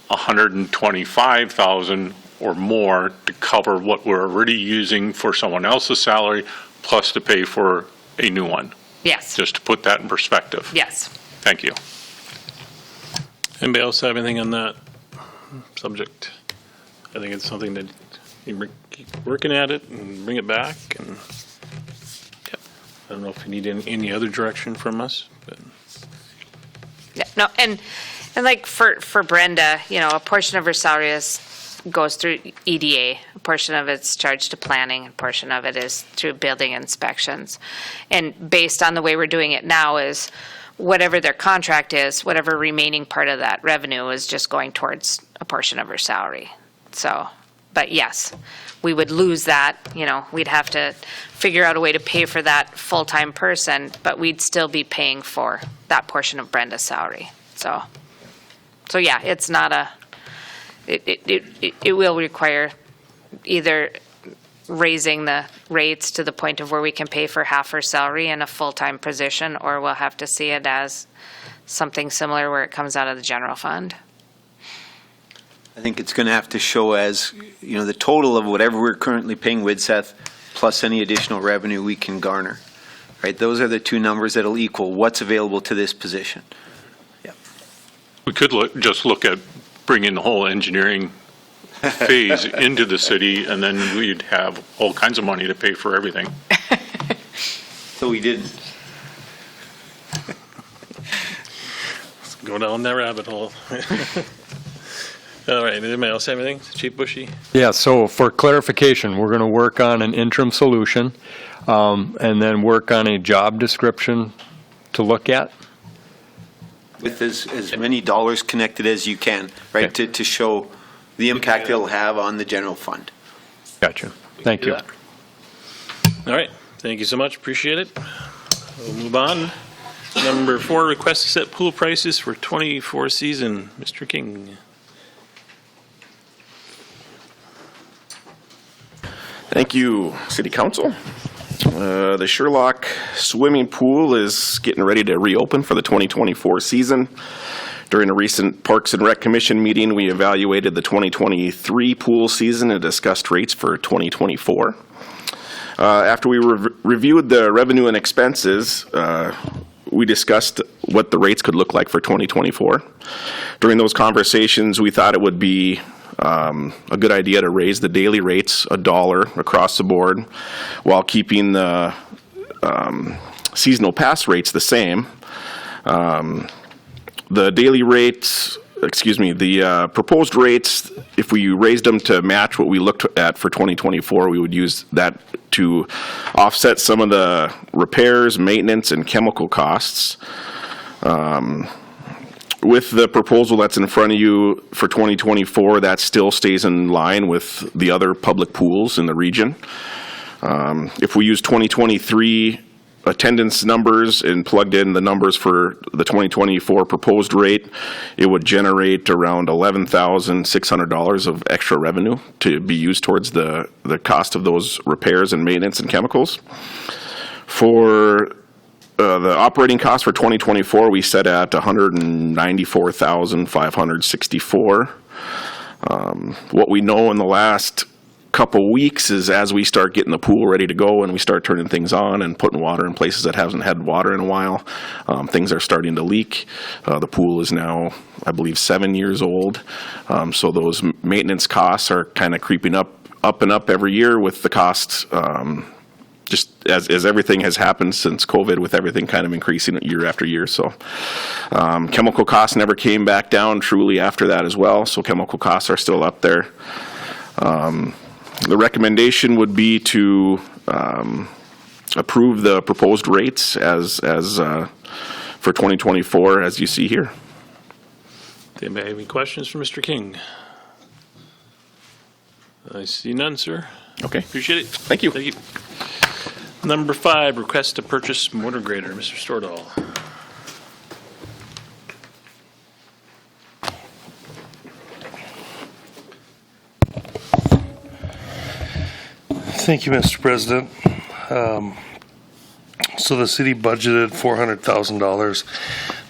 125,000 or more to cover what we're already using for someone else's salary, plus to pay for a new one. Yes. Just to put that in perspective. Yes. Thank you. Anybody else have anything on that subject? I think it's something that you keep working at it and bring it back. And yeah, I don't know if you need any other direction from us, but. Yeah, no, and like for Brenda, you know, a portion of her salary goes through EDA, a portion of it's charged to planning, a portion of it is through building inspections. And based on the way we're doing it now is whatever their contract is, whatever remaining part of that revenue is just going towards a portion of her salary. So But yes, we would lose that, we'd have to figure out a way to pay for that full-time person, but we'd still be paying for that portion of Brenda's salary. So yeah, it's not it will require either raising the rates to the point of where we can pay for half her salary in a full-time position, or we'll have to see it as something similar where it comes out of the general fund. I think it's going to have to show as, the total of whatever we're currently paying Widseth plus any additional revenue we can garner, right? Those are the two numbers that'll equal what's available to this position. We could just look at bringing the whole engineering phase into the city, and then we'd have all kinds of money to pay for everything. So we didn't. Let's go down that rabbit hole. All right, anybody else have anything? Chief Boushee? Yeah, so for clarification, we're going to work on an interim solution and then work on a job description to look at. With as many dollars connected as you can, right, Okay. to show the impact it'll have on the general fund. Gotcha. Thank you. All right, thank you so much, appreciate it. We'll move on. Number 4, request to set pool prices for 24 season. Mr. King. Thank you, City Council. The Sherlock swimming pool is getting ready to reopen for the 2024 season. During a recent Parks and Rec Commission meeting, we evaluated the 2023 pool season and discussed rates for 2024. After we reviewed the revenue and expenses, we discussed what the rates could look like for 2024. During those conversations, we thought it would be a good idea to raise the daily rates $1 across the board while keeping the seasonal pass rates the same. The daily rates, the proposed rates, if we raised them to match what we looked at for 2024, we would use that to offset some of the repairs, maintenance, and chemical costs. With the proposal that's in front of you for 2024, that still stays in line with the other public pools in the region. If we use 2023 attendance numbers and plugged in the numbers for the 2024 proposed rate, it would generate around $11,600 of extra revenue to be used towards the cost of those repairs and maintenance and chemicals. For the operating cost for 2024, we set at $194,564. What we know in the last couple weeks is as we start getting the pool ready to go and we start turning things on and putting water in places that hasn't had water in a while, things are starting to leak. The pool is now, I believe, 7 years old, so those maintenance costs are kind of creeping up and up every year with the costs. Just as everything has happened since COVID, with everything kind of increasing year after year. So chemical costs never came back down truly after that as well. So chemical costs are still up there. The recommendation would be to approve the proposed rates as for 2024, as you see here. Anybody have any questions for Mr. King? I see none, sir. Okay. Appreciate it. Thank you. Thank you. Number 5, request to purchase motor grader. Mr. Stordahl. Thank you, Mr. President. So the city budgeted $400,000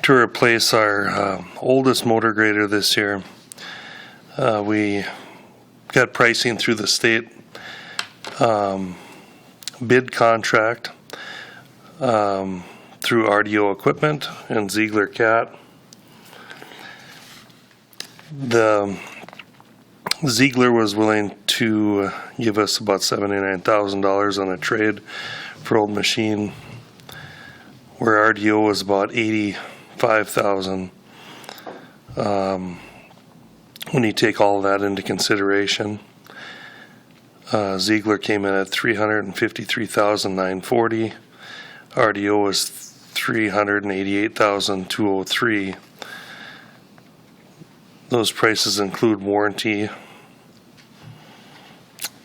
to replace our oldest motor grader this year. We got pricing through the state bid contract through RDO Equipment and Ziegler Cat. The Ziegler was willing to give us about $79,000 on a trade for old machine, where RDO was about $85,000. When you take all of that into consideration, Ziegler came in at $353,940. RDO was $388,203. Those prices include warranty.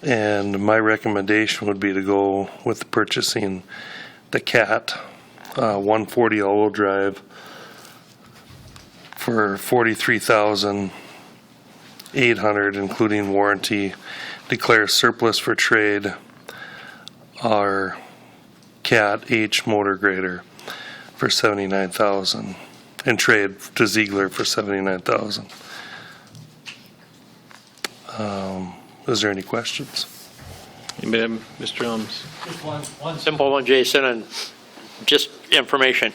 And my recommendation would be to go with purchasing the CAT 140 all-wheel drive for $43,800, including warranty. Declare surplus for trade our CAT H motor grader for $79,000, and trade to Ziegler for $79,000. Is there any questions? Anybody have, Mr. Elms? Just one simple one, Jason, and just information.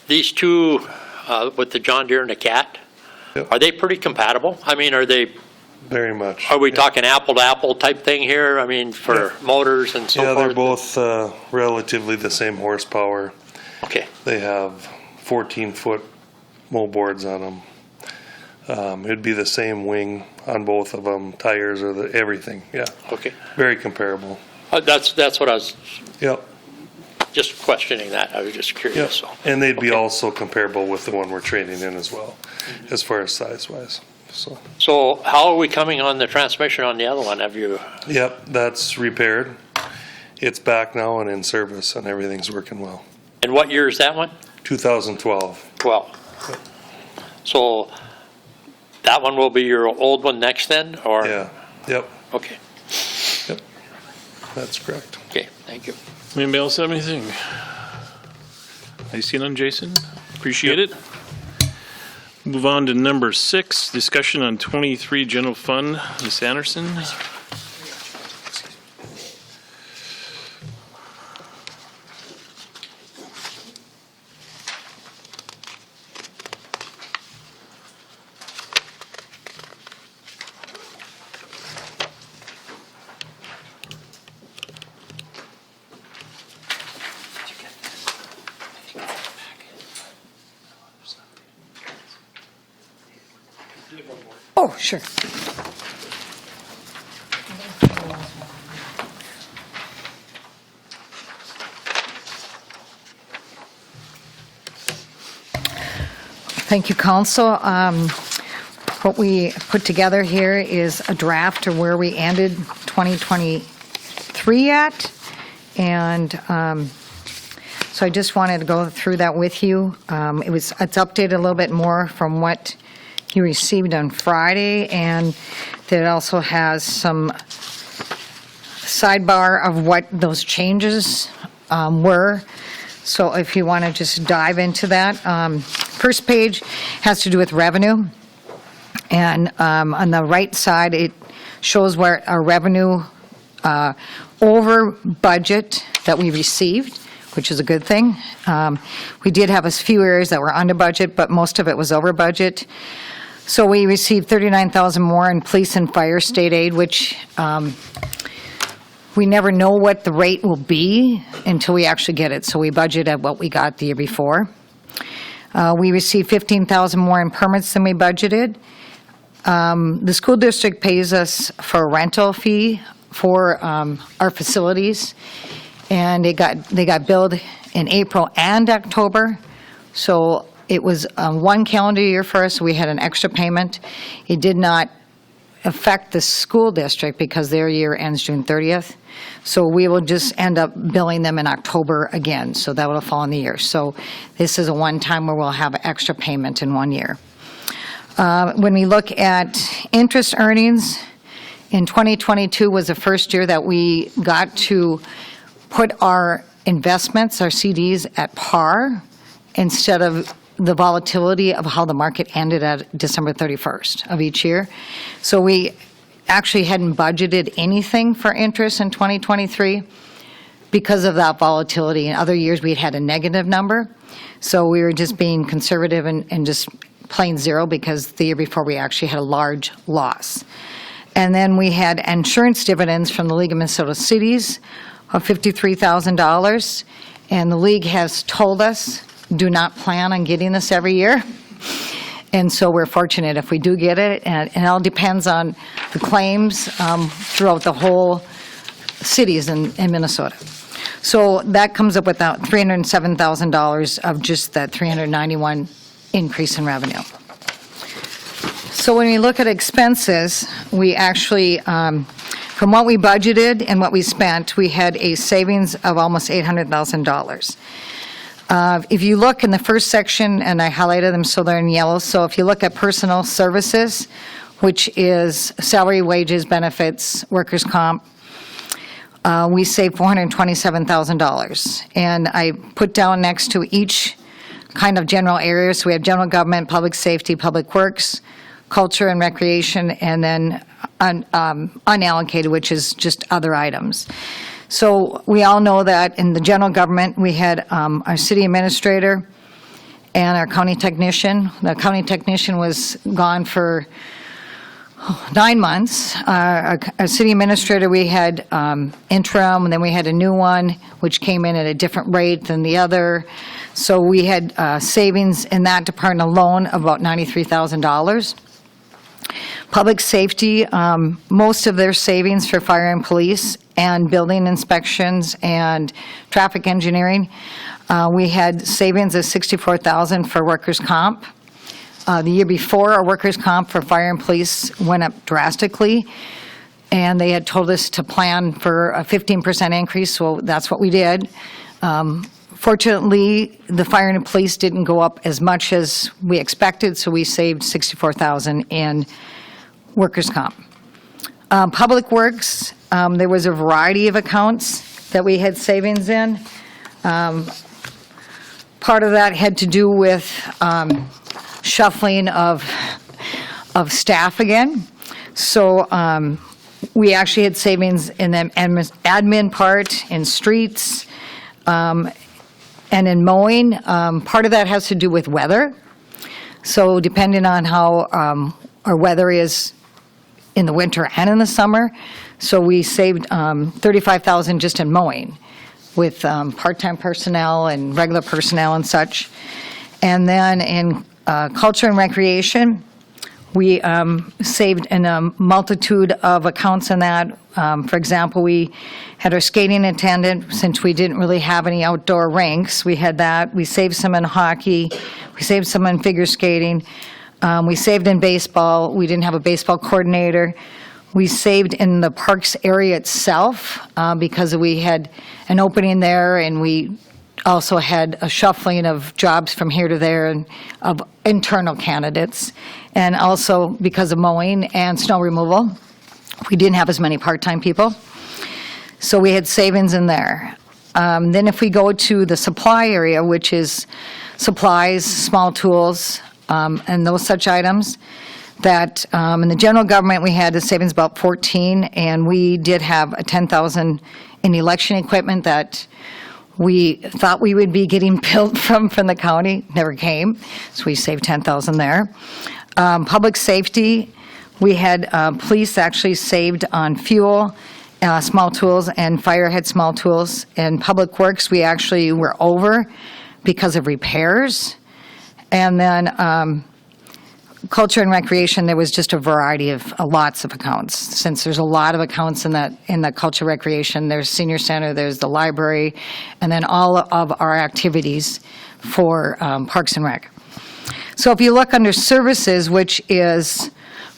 These two, with the John Deere and the Cat, are they pretty compatible? I mean, are they? Very much. Are we talking apple to apple type thing here? I mean, for motors and so forth? Yeah, they're both relatively the same horsepower. Okay. They have 14-foot moldboards on them. It'd be the same wing on both of them, tires or everything, yeah. Okay. Very comparable. That's what I was Yep. just questioning that. I was just curious. Yep. So. And they'd be also comparable with the one we're trading in as well, as far as size-wise, so. So how are we coming on the transmission on the other one? Have you? Yep, that's repaired. It's back now and in service, and everything's working well. And what year is that one? 2012. 12. So that one will be your old one next then, or? Yeah, yep. Okay. Yep, that's correct. Okay, thank you. Anybody else have anything? I see none, Jason. Appreciate it. Move on to number 6, discussion on 23 general fund. Ms. Anderson? Oh, sure. Thank you, Council. What we put together here is a draft of where we ended 2023 at. And so I just wanted to go through that with you. It's updated a little bit more from what you received on Friday, and that it also has some sidebar of what those changes were. So if you want to just dive into that. First page has to do with revenue. And on the right side, it shows where our revenue over budget that we received, which is a good thing. We did have a few areas that were under budget, but most of it was over budget. So we received $39,000 more in police and fire state aid, which we never know what the rate will be until we actually get it. So we budget at what we got the year before. We received $15,000 more in permits than we budgeted. The school district pays us for a rental fee for our facilities, and they got billed in April and October. So it was one calendar year for us. We had an extra payment. It did not affect the school district because their year ends June 30th. So we will just end up billing them in October again. So that will fall in the year. So this is a one-time where we'll have an extra payment in 1 year. When we look at interest earnings, in 2022 was the first year that we got to put our investments, our CDs, at par instead of the volatility of how the market ended at December 31st of each year. So we actually hadn't budgeted anything for interest in 2023 because of that volatility. In other years, we had a negative number. So we were just being conservative and just plain zero because the year before we actually had a large loss. And then we had insurance dividends from the League of Minnesota Cities of $53,000. And the league has told us, do not plan on getting this every year. And so we're fortunate if we do get it. And it all depends on the claims throughout the whole cities in Minnesota. So that comes up with about $307,000 of just that 391 increase in revenue. So when we look at expenses, we actually, from what we budgeted and what we spent, we had a savings of almost $800,000. If you look in the first section, and I highlighted them so they're in yellow, so if you look at personal services, which is salary, wages, benefits, workers' comp, we saved $427,000. And I put down next to each kind of general areas, so we have general government, public safety, public works, culture and recreation, and then unallocated, which is just other items. So we all know that in the general government, we had our city administrator and our county technician. The county technician was gone for 9 months. Our city administrator, we had interim, and then we had a new one, which came in at a different rate than the other. So we had savings in that department alone of about $93,000. Public safety, most of their savings for fire and police and building inspections and traffic engineering, we had savings of $64,000 for workers' comp. The year before, our workers' comp for fire and police went up drastically, and they had told us to plan for a 15% increase, so that's what we did. Fortunately, the fire and police didn't go up as much as we expected, so we saved $64,000 in workers' comp. Public Works, there was a variety of accounts that we had savings in. Part of that had to do with shuffling of staff again. So we actually had savings in the admin part, in streets, and in mowing. Part of that has to do with weather. So depending on how our weather is in the winter and in the summer, so we saved $35,000 just in mowing with part-time personnel and regular personnel and such. And then in culture and recreation, we saved in a multitude of accounts in that. For example, we had our skating attendant, since we didn't really have any outdoor rinks, we had that. We saved some in hockey, we saved some in figure skating, we saved in baseball, we didn't have a baseball coordinator. We saved in the parks area itself because we had an opening there, and we also had a shuffling of jobs from here to there and of internal candidates. And also because of mowing and snow removal, we didn't have as many part-time people. So we had savings in there. Then if we go to the supply area, which is supplies, small tools, and those such items, that in the general government we had a savings about 14, and we did have a 10,000 in election equipment that we thought we would be getting billed from the county, never came, so we saved 10,000 there. Public safety, we had police actually saved on fuel, small tools, and fire had small tools. In public works, we actually were over because of repairs. And then culture and recreation, there was just a variety of lots of accounts. Since there's a lot of accounts in the culture recreation, there's senior center, there's the library, and then all of our activities for Parks and Rec. So if you look under services, which is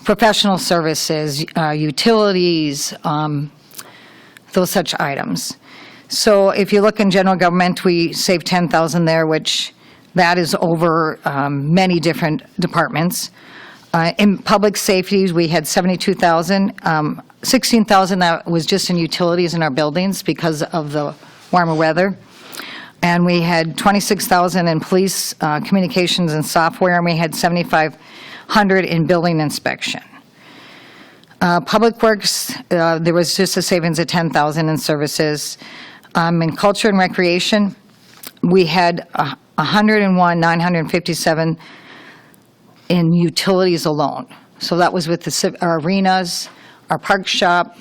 professional services, utilities, those such items. So if you look in general government, we saved 10,000 there, which that is over many different departments. In public safety, we had 72,000. 16,000 that was just in utilities in our buildings because of the warmer weather. And we had 26,000 in police communications and software, and we had 7,500 in building inspection. Public works, there was just a savings of 10,000 in services. In culture and recreation, we had 101,957 in utilities alone. So that was with our arenas, our park shop.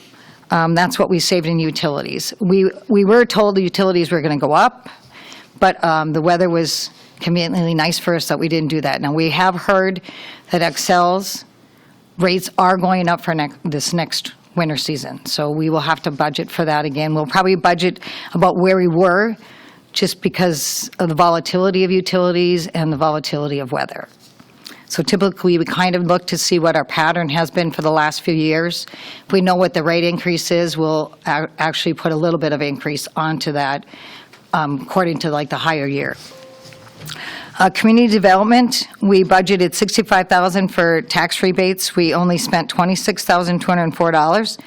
That's what we saved in utilities. We were told the utilities were going to go up, but the weather was conveniently nice for us that we didn't do that. Now, we have heard that Excel's rates are going up for this next winter season, so we will have to budget for that again. We'll probably budget about where we were, just because of the volatility of utilities and the volatility of weather. So So typically, we kind of look to see what our pattern has been for the last few years. If we know what the rate increase is, we'll actually put a little bit of increase onto that according to like the higher year. Community development, we budgeted $65,000 for tax rebates. We only spent $26,204.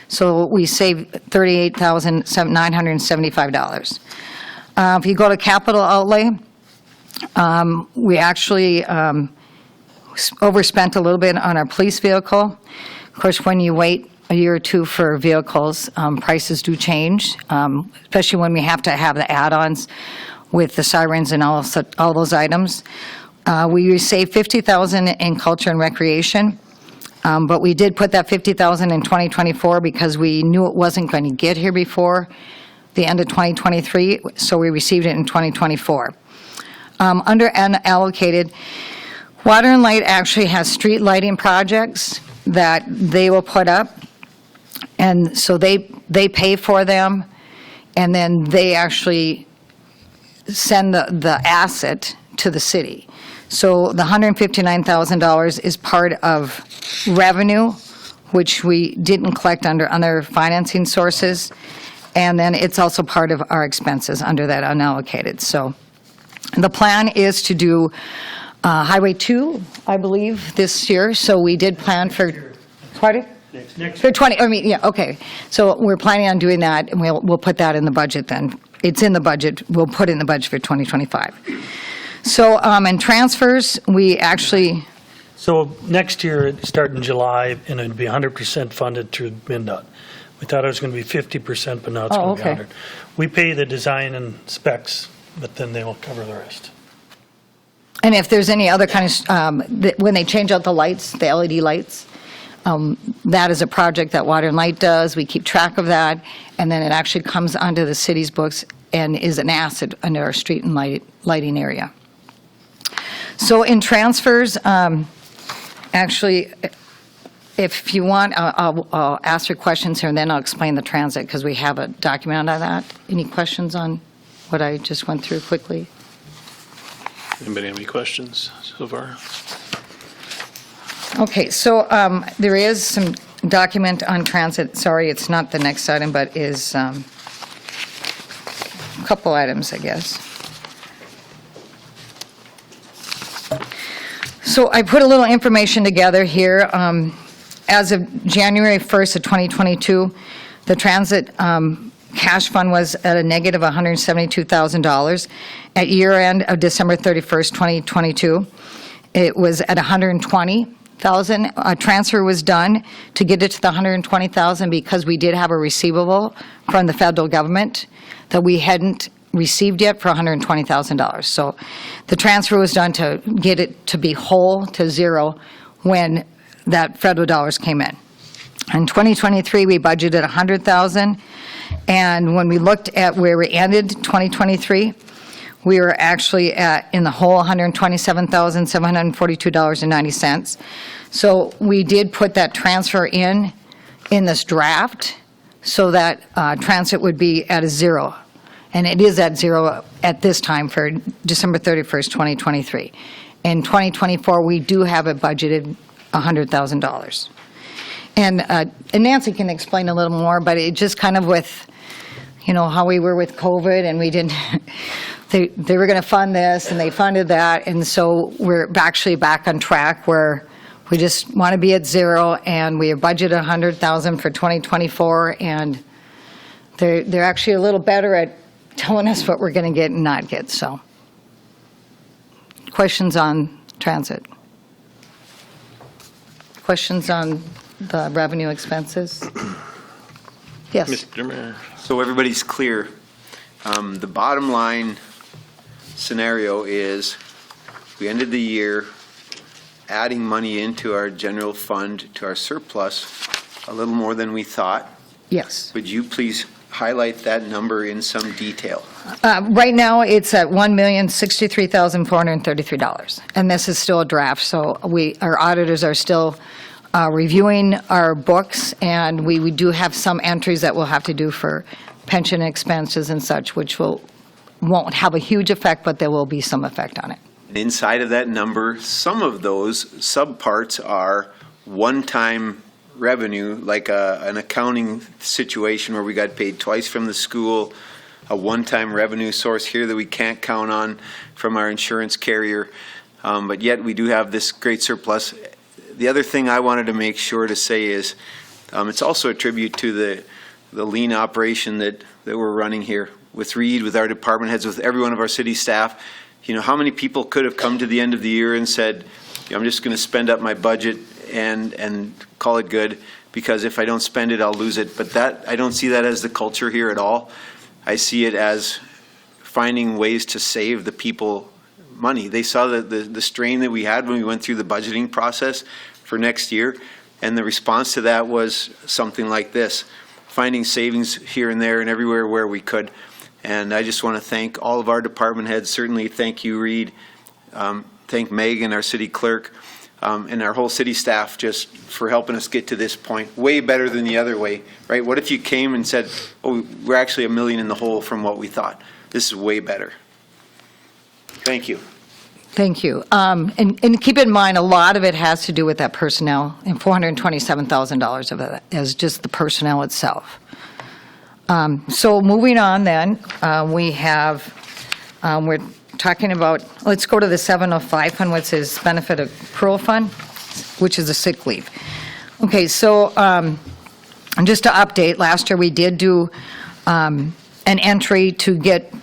So we saved $38,975. If you go to capital outlay, we actually overspent a little bit on our police vehicle. Of course, when you wait a year or two for vehicles, prices do change, especially when we have to have the add-ons with the sirens and all those items. We saved $50,000 in culture and recreation, but we did put that $50,000 in 2024 because we knew it wasn't going to get here before the end of 2023, so we received it in 2024. Under unallocated, Water and Light actually has street lighting projects that they will put up, and so they pay for them, and then they actually send the asset to the city. So the $159,000 is part of revenue, which we didn't collect under other financing sources, and then it's also part of our expenses under that unallocated. So the plan is to do Highway 2, I believe, this year. So we did plan for, pardon? Next. For 20, I mean, yeah, okay. So we're planning on doing that, and we'll put that in the budget then. It's in the budget. We'll put it in the budget for 2025. So in transfers, we actually, So next year, it'd start in July, and it'd be 100% funded through MnDOT. We thought it was going to be 50%, but now it's going to be 100. We pay the design and specs, but then they will cover the rest. and if there's any other kind of, when they change out the lights, the LED lights, that is a project that Water and Light does. We keep track of that, and then it actually comes onto the city's books and is an asset under our street and lighting area. So in transfers, actually, if you want, I'll ask your questions here, and then I'll explain the transit, because we have a document on that. Any questions on what I just went through quickly? Anybody have any questions so far? Okay, so there is some document on transit. Sorry, it's not the next item, but is a couple items, I guess. So I put a little information together here. As of January 1st of 2022, the transit cash fund was at a negative $172,000. At year end of December 31st, 2022, it was at $120,000. A transfer was done to get it to the $120,000 because we did have a receivable from the federal government that we hadn't received yet for $120,000. So the transfer was done to get it to be whole to zero when that federal dollars came in. In 2023, we budgeted $100,000, and when we looked at where we ended 2023, we were actually in the hole $127,742.90. So we did put that transfer in this draft so that transit would be at a zero. And it is at zero at this time for December 31st, 2023. In 2024, we do have it budgeted $100,000. And Nancy can explain a little more, but it just kind of with, how we were with COVID, and we didn't, they were going to fund this, and they funded that, and so we're actually back on track where we just want to be at zero, and we have budgeted $100,000 for 2024, and they're actually a little better at telling us what we're going to get and not get. So, questions on transit? Questions on the revenue expenses? Yes. Mr. Mayor. So everybody's clear. The bottom line scenario is we ended the year adding money into our general fund to our surplus a little more than we thought. Yes. Would you please highlight that number in some detail? Right now, it's at $1,063,433, and this is still a draft, so our auditors are still reviewing our books, and we do have some entries that we'll have to do for pension expenses and such, which won't have a huge effect, but there will be some effect on it. And inside of that number, some of those subparts are one-time revenue, like an accounting situation where we got paid twice from the school, a one-time revenue source here that we can't count on from our insurance carrier, but yet we do have this great surplus. The other thing I wanted to make sure to say is it's also a tribute to the lean operation that we're running here with Reid, with our department heads, with every one of our city staff. You know, how many people could have come to the end of the year and said, I'm just going to spend up my budget and call it good, because if I don't spend it, I'll lose it. But that, I don't see that as the culture here at all. I see it as finding ways to save the people money. They saw the strain that we had when we went through the budgeting process for next year, and the response to that was something like this, finding savings here and there and everywhere where we could. And I just want to thank all of our department heads. Certainly thank you, Reid. Thank Megan, our city clerk, and our whole city staff just for helping us get to this point. Way better than the other way, right? What if you came and said, oh, we're actually $1 million in the hole from what we thought? This is way better. Thank you. Thank you. And keep in mind, a lot of it has to do with that personnel, and $427,000 of it is just the personnel itself. So moving on then, we have, we're talking about, let's go to the 705 fund, which is benefit accrual fund, which is a sick leave. Okay, so just to update, last year we did do an entry to get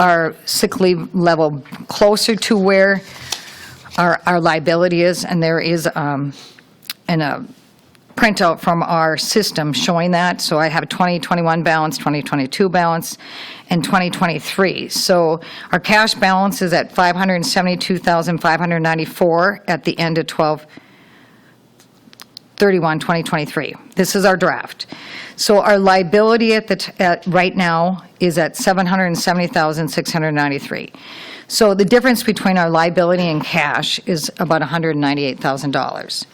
our sick leave level closer to where our liability is, and there is a printout from our system showing that. So I have a 2021 balance, 2022 balance, and 2023. So our cash balance is at $572,594 at the end of 12/31/2023. This is our draft. So our liability at right now is at $770,693. So the difference between our liability and cash is about $198,000.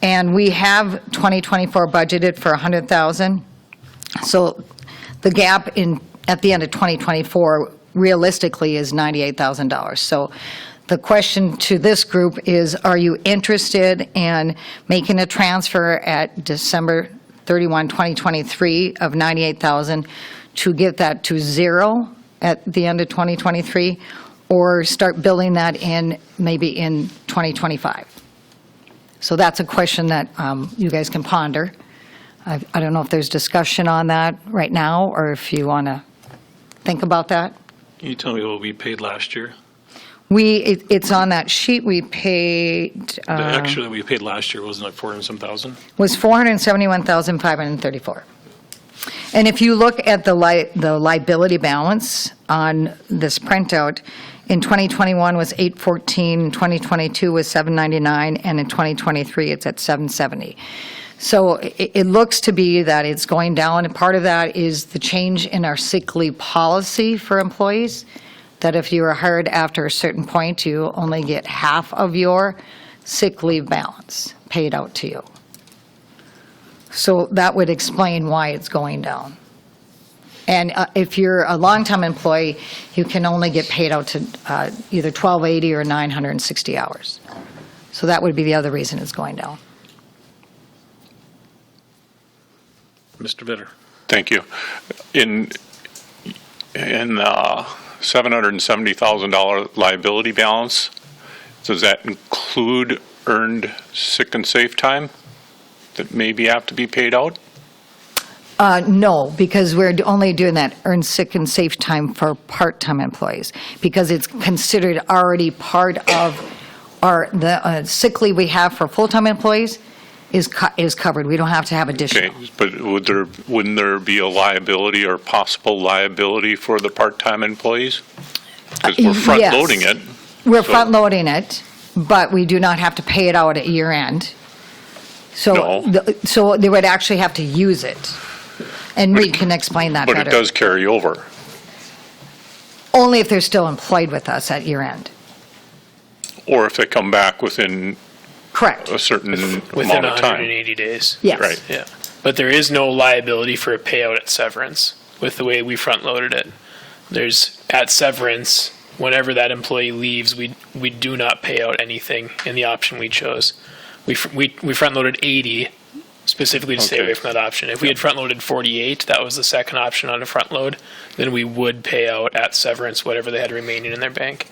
And we have 2024 budgeted for $100,000. So the gap at the end of 2024 realistically is $98,000. So the question to this group is, are you interested in making a transfer at December 31, 2023 of $98,000 to get that to zero at the end of 2023, or start building that in maybe in 2025? So that's a question that you guys can ponder. I don't know if there's discussion on that right now, or if you want to think about that. Can you tell me what we paid last year? It's on that sheet. We paid. The extra that we paid last year wasn't like 400-some-thousand? Was $471,534. And if you look at the liability balance on this printout, in 2021 was $814, 2022 was $799, and in 2023 it's at $770. So it looks to be that it's going down, and part of that is the change in our sick leave policy for employees, that if you are hired after a certain point, you only get half of your sick leave balance paid out to you. So that would explain why it's going down. And if you're a long-time employee, you can only get paid out to either 1280 or 960 hours. So that would be the other reason it's going down. Mr. Vitter. Thank you. In $770,000 liability balance, does that include earned sick and safe time that maybe have to be paid out? No, because we're only doing that earned sick and safe time for part-time employees, because it's considered already part of the sick leave we have for full-time employees is covered. We don't have to have additional. Okay, but wouldn't there be a liability or possible liability for the part-time employees? Because we're front-loading it. We're front-loading it, but we do not have to pay it out at year end. So, so they would actually have to use it. And Reid can explain that better. But it does carry over. Only if they're still employed with us at year end. Or if they come back within Correct. a certain Within amount of time. 180 days. Yes. Right. Yeah. But there is no liability for a payout at severance with the way we front loaded it. There's at severance, whenever that employee leaves, we do not pay out anything in the option we chose. We front loaded 80 specifically to stay Okay. away from that option. If we had front loaded 48, that was the second option on a front load, then we would pay out at severance whatever they had remaining in their bank.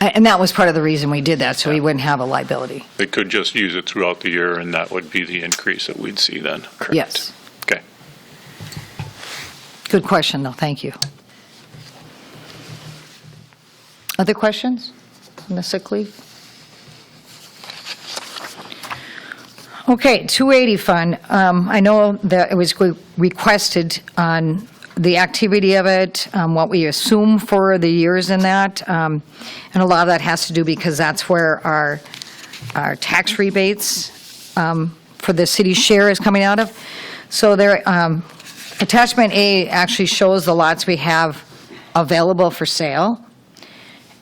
And that was part of the reason we did that, so we wouldn't have a liability. They could just use it throughout the year, and that would be the increase that we'd see then. Yes. Okay. Good question, though. Thank you. Other questions on the sick leave? Okay, 280 fund. I know that it was requested on the activity of it, what we assume for the years in that. And a lot of that has to do because that's where our tax rebates for the city share is coming out of. So there, attachment A actually shows the lots we have available for sale.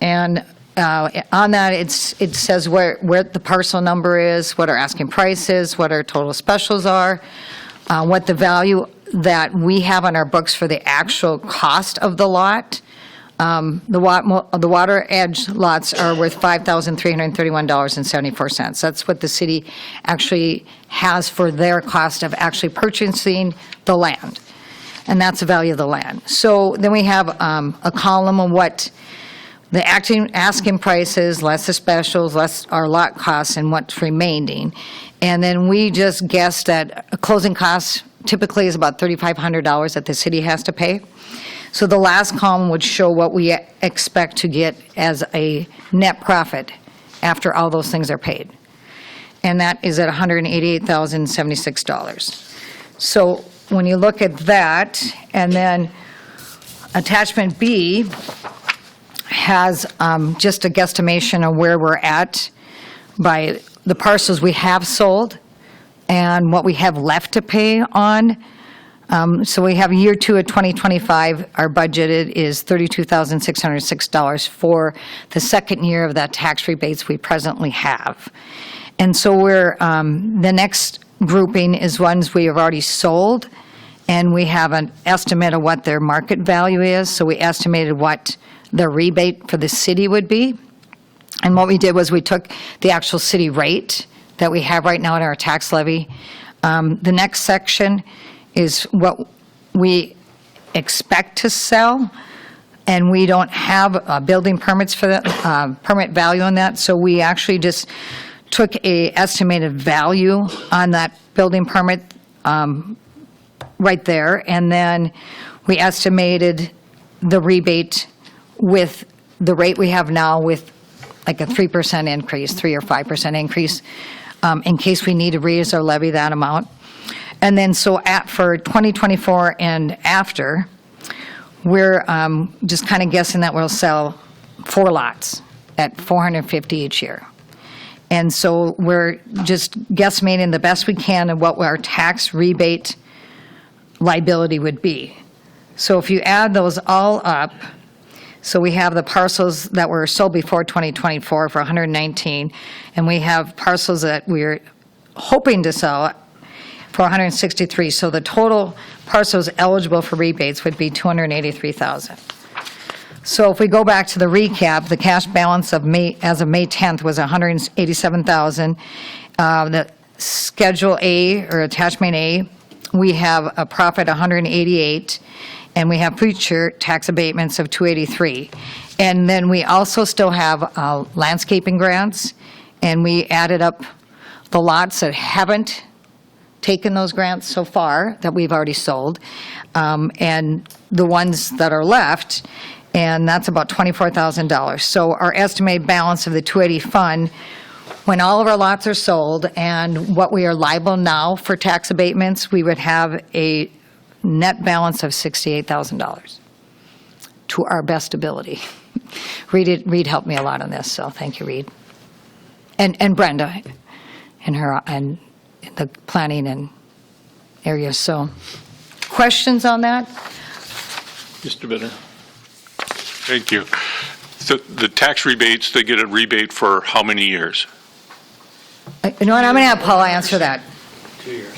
And on that, it says where the parcel number is, what our asking price is, what our total specials are, what the value that we have on our books for the actual cost of the lot. The water edge lots are worth $5,331.74. That's what the city actually has for their cost of actually purchasing the land. And that's the value of the land. So then we have a column of what the asking prices, less the specials, less our lot costs, and what's remaining. And then we just guessed that a closing cost typically is about $3,500 that the city has to pay. So the last column would show what we expect to get as a net profit after all those things are paid. And that is at $188,076. So when you look at that, and then attachment B has just a guesstimation of where we're at by the parcels we have sold and what we have left to pay on. So we have year 2 of 2025, our budgeted is $32,606 for the second year of that tax rebates we presently have. And so we're, the next grouping is ones we have already sold, and we have an estimate of what their market value is. So we estimated what the rebate for the city would be. And what we did was we took the actual city rate that we have right now in our tax levy. The next section is what we expect to sell, and we don't have building permits for that, permit value on that, so we actually just took a estimated value on that building permit right there, and then we estimated the rebate with the rate we have now with like a 3% increase, 3 or 5% increase, in case we need to raise our levy that amount. And then so for 2024 and after, we're just kind of guessing that we'll sell 4 lots at $450 each year. And so we're just guesstimating the best we can of what our tax rebate liability would be. So if you add those all up, so we have the parcels that were sold before 2024 for 119, and we have parcels that we're hoping to sell for 163. So the total parcels eligible for rebates would be 283,000. So if we go back to the recap, the cash balance of as of May 10th was 187,000. The Schedule A or Attachment A, we have a profit 188, and we have future tax abatements of 283. And then we also still have landscaping grants, and we added up the lots that haven't taken those grants so far that we've already sold, and the ones that are left, and that's about $24,000. So our estimated balance of the 280 fund, when all of our lots are sold and what we are liable now for tax abatements, we would have a net balance of $68,000 to our best ability. Reid helped me a lot on this, so thank you, Reid. And Brenda and her and the planning and areas. So questions on that? Mr. Bitter. Thank you. The tax rebates, they get a rebate for how many years? You know what, I'm going to have Paula answer that. 2 years.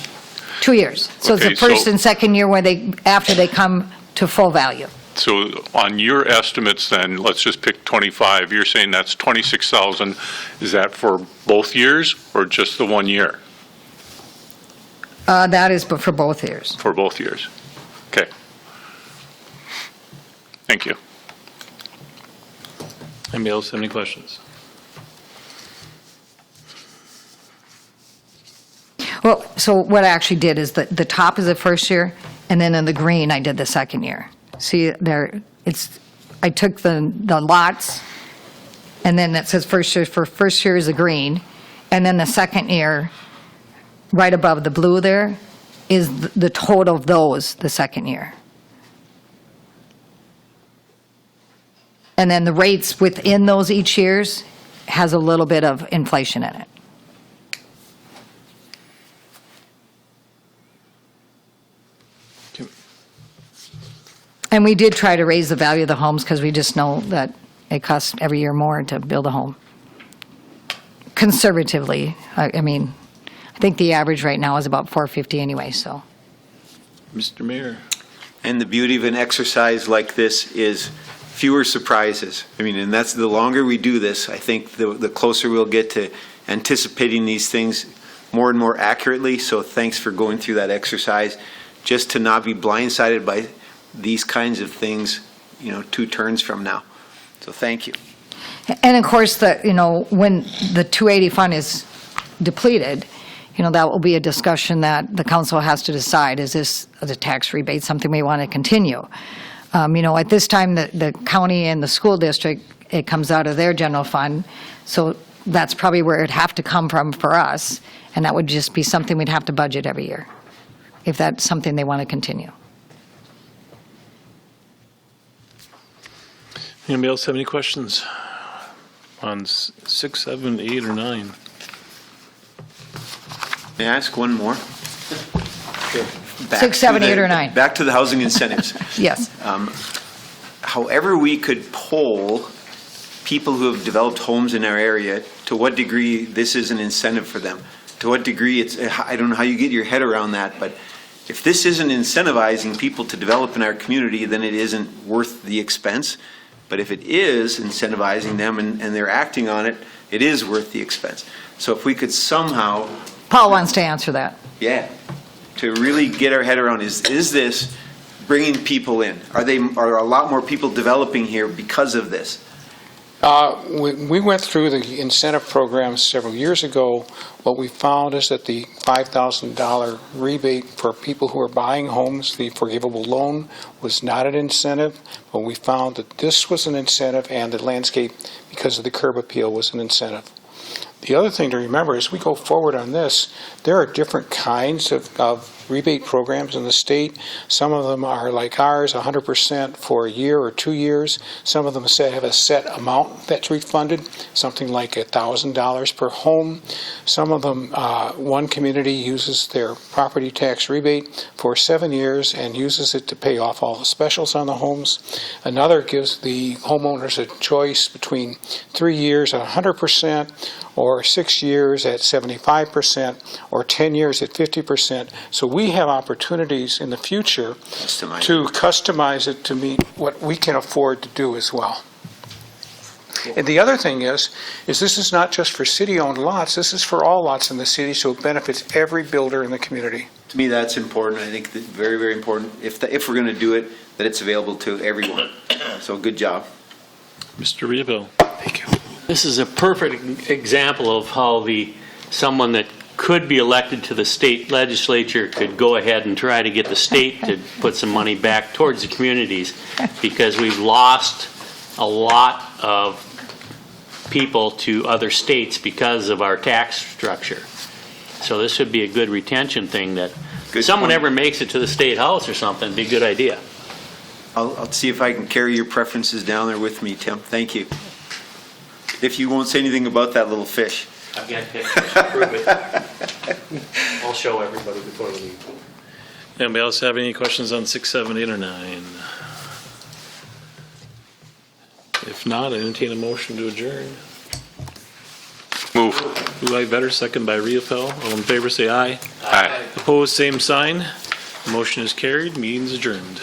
2 years. So it's Okay, the first so- and second year where after they come to full value. So on your estimates then, let's just pick 25, you're saying that's 26,000. Is that for both years or just the 1 year? That is but for both years. For both years. Okay. Thank you. Anybody else have any questions? Well, so what I actually did is the top is the first year, and then in the green, I did the second year. See, there, I took the lots, and then that says first year is the green, and then the second year, right above the blue there, is the total of those, the second year. And then the rates within those each years has a little bit of inflation in it. And we did try to raise the value of the homes because we just know that it costs every year more to build a home. Conservatively, I mean, I think the average right now is about $450 anyway, so. Mr. Mayor. And the beauty of an exercise like this is fewer surprises. I mean, and that's the longer we do this, I think the closer we'll get to anticipating these things more and more accurately. So thanks for going through that exercise, just to not be blindsided by these kinds of things, 2 turns from now. So thank you. And of course, when the 280 fund is depleted, that will be a discussion that the council has to decide. Is this the tax rebate something we want to continue? At this time, the county and the school district, it comes out of their general fund. So that's probably where it'd have to come from for us. And that would just be something we'd have to budget every year, if that's something they want to continue. Anybody else have any questions on 6, 7, 8, or 9? May I ask one more? Sure. 6, 7, 8, or 9. Back to the housing incentives. Yes. However we could poll people who have developed homes in our area, to what degree this is an incentive for them. To what degree I don't know how you get your head around that, but if this isn't incentivizing people to develop in our community, then it isn't worth the expense. But if it is incentivizing them and they're acting on it, it is worth the expense. So if we could somehow... Paul wants to answer that. Yeah. To really get our head around, is this bringing people in? Are a lot more people developing here because of this? We went through the incentive program several years ago. What we found is that the $5,000 rebate for people who are buying homes, the forgivable loan, was not an incentive. But we found that this was an incentive, and the landscape, because of the curb appeal, was an incentive. The other thing to remember as we go forward on this, there are different kinds of rebate programs in the state. Some of them are like ours, 100% for a year or 2 years. Some of them have a set amount that's refunded, something like $1,000 per home. Some of them, one community uses their property tax rebate for 7 years and uses it to pay off all the specials on the homes. Another gives the homeowners a choice between 3 years at 100%, or 6 years at 75%, or 10 years at 50%. So we have opportunities in the future to customize it to meet what we can afford to do as well. And the other thing is this is not just for city-owned lots, this is for all lots in the city, so it benefits every builder in the community. To me, that's important. I think that very, very important, if we're going to do it, that it's available to everyone. So good job. Mr. Reid. Thank you. This is a perfect example of how someone that could be elected to the state legislature could go ahead and try to get the state to put some money back towards the communities, because we've lost a lot of people to other states because of our tax structure. So this would be a good retention thing, that if someone ever makes it to the state house or something, it'd be a good idea. I'll see if I can carry your preferences down there with me, Tim. Thank you. If you won't say anything about that little fish. I've got pictures to prove it. I'll show everybody before we leave. Anybody else have any questions on 6, 7, 8, or 9? If not, I entertain a motion to adjourn. Move. Moved by Vetter, second by Riepel. All in favor, say aye. Aye. Opposed, same sign. Motion is carried. Meeting's adjourned.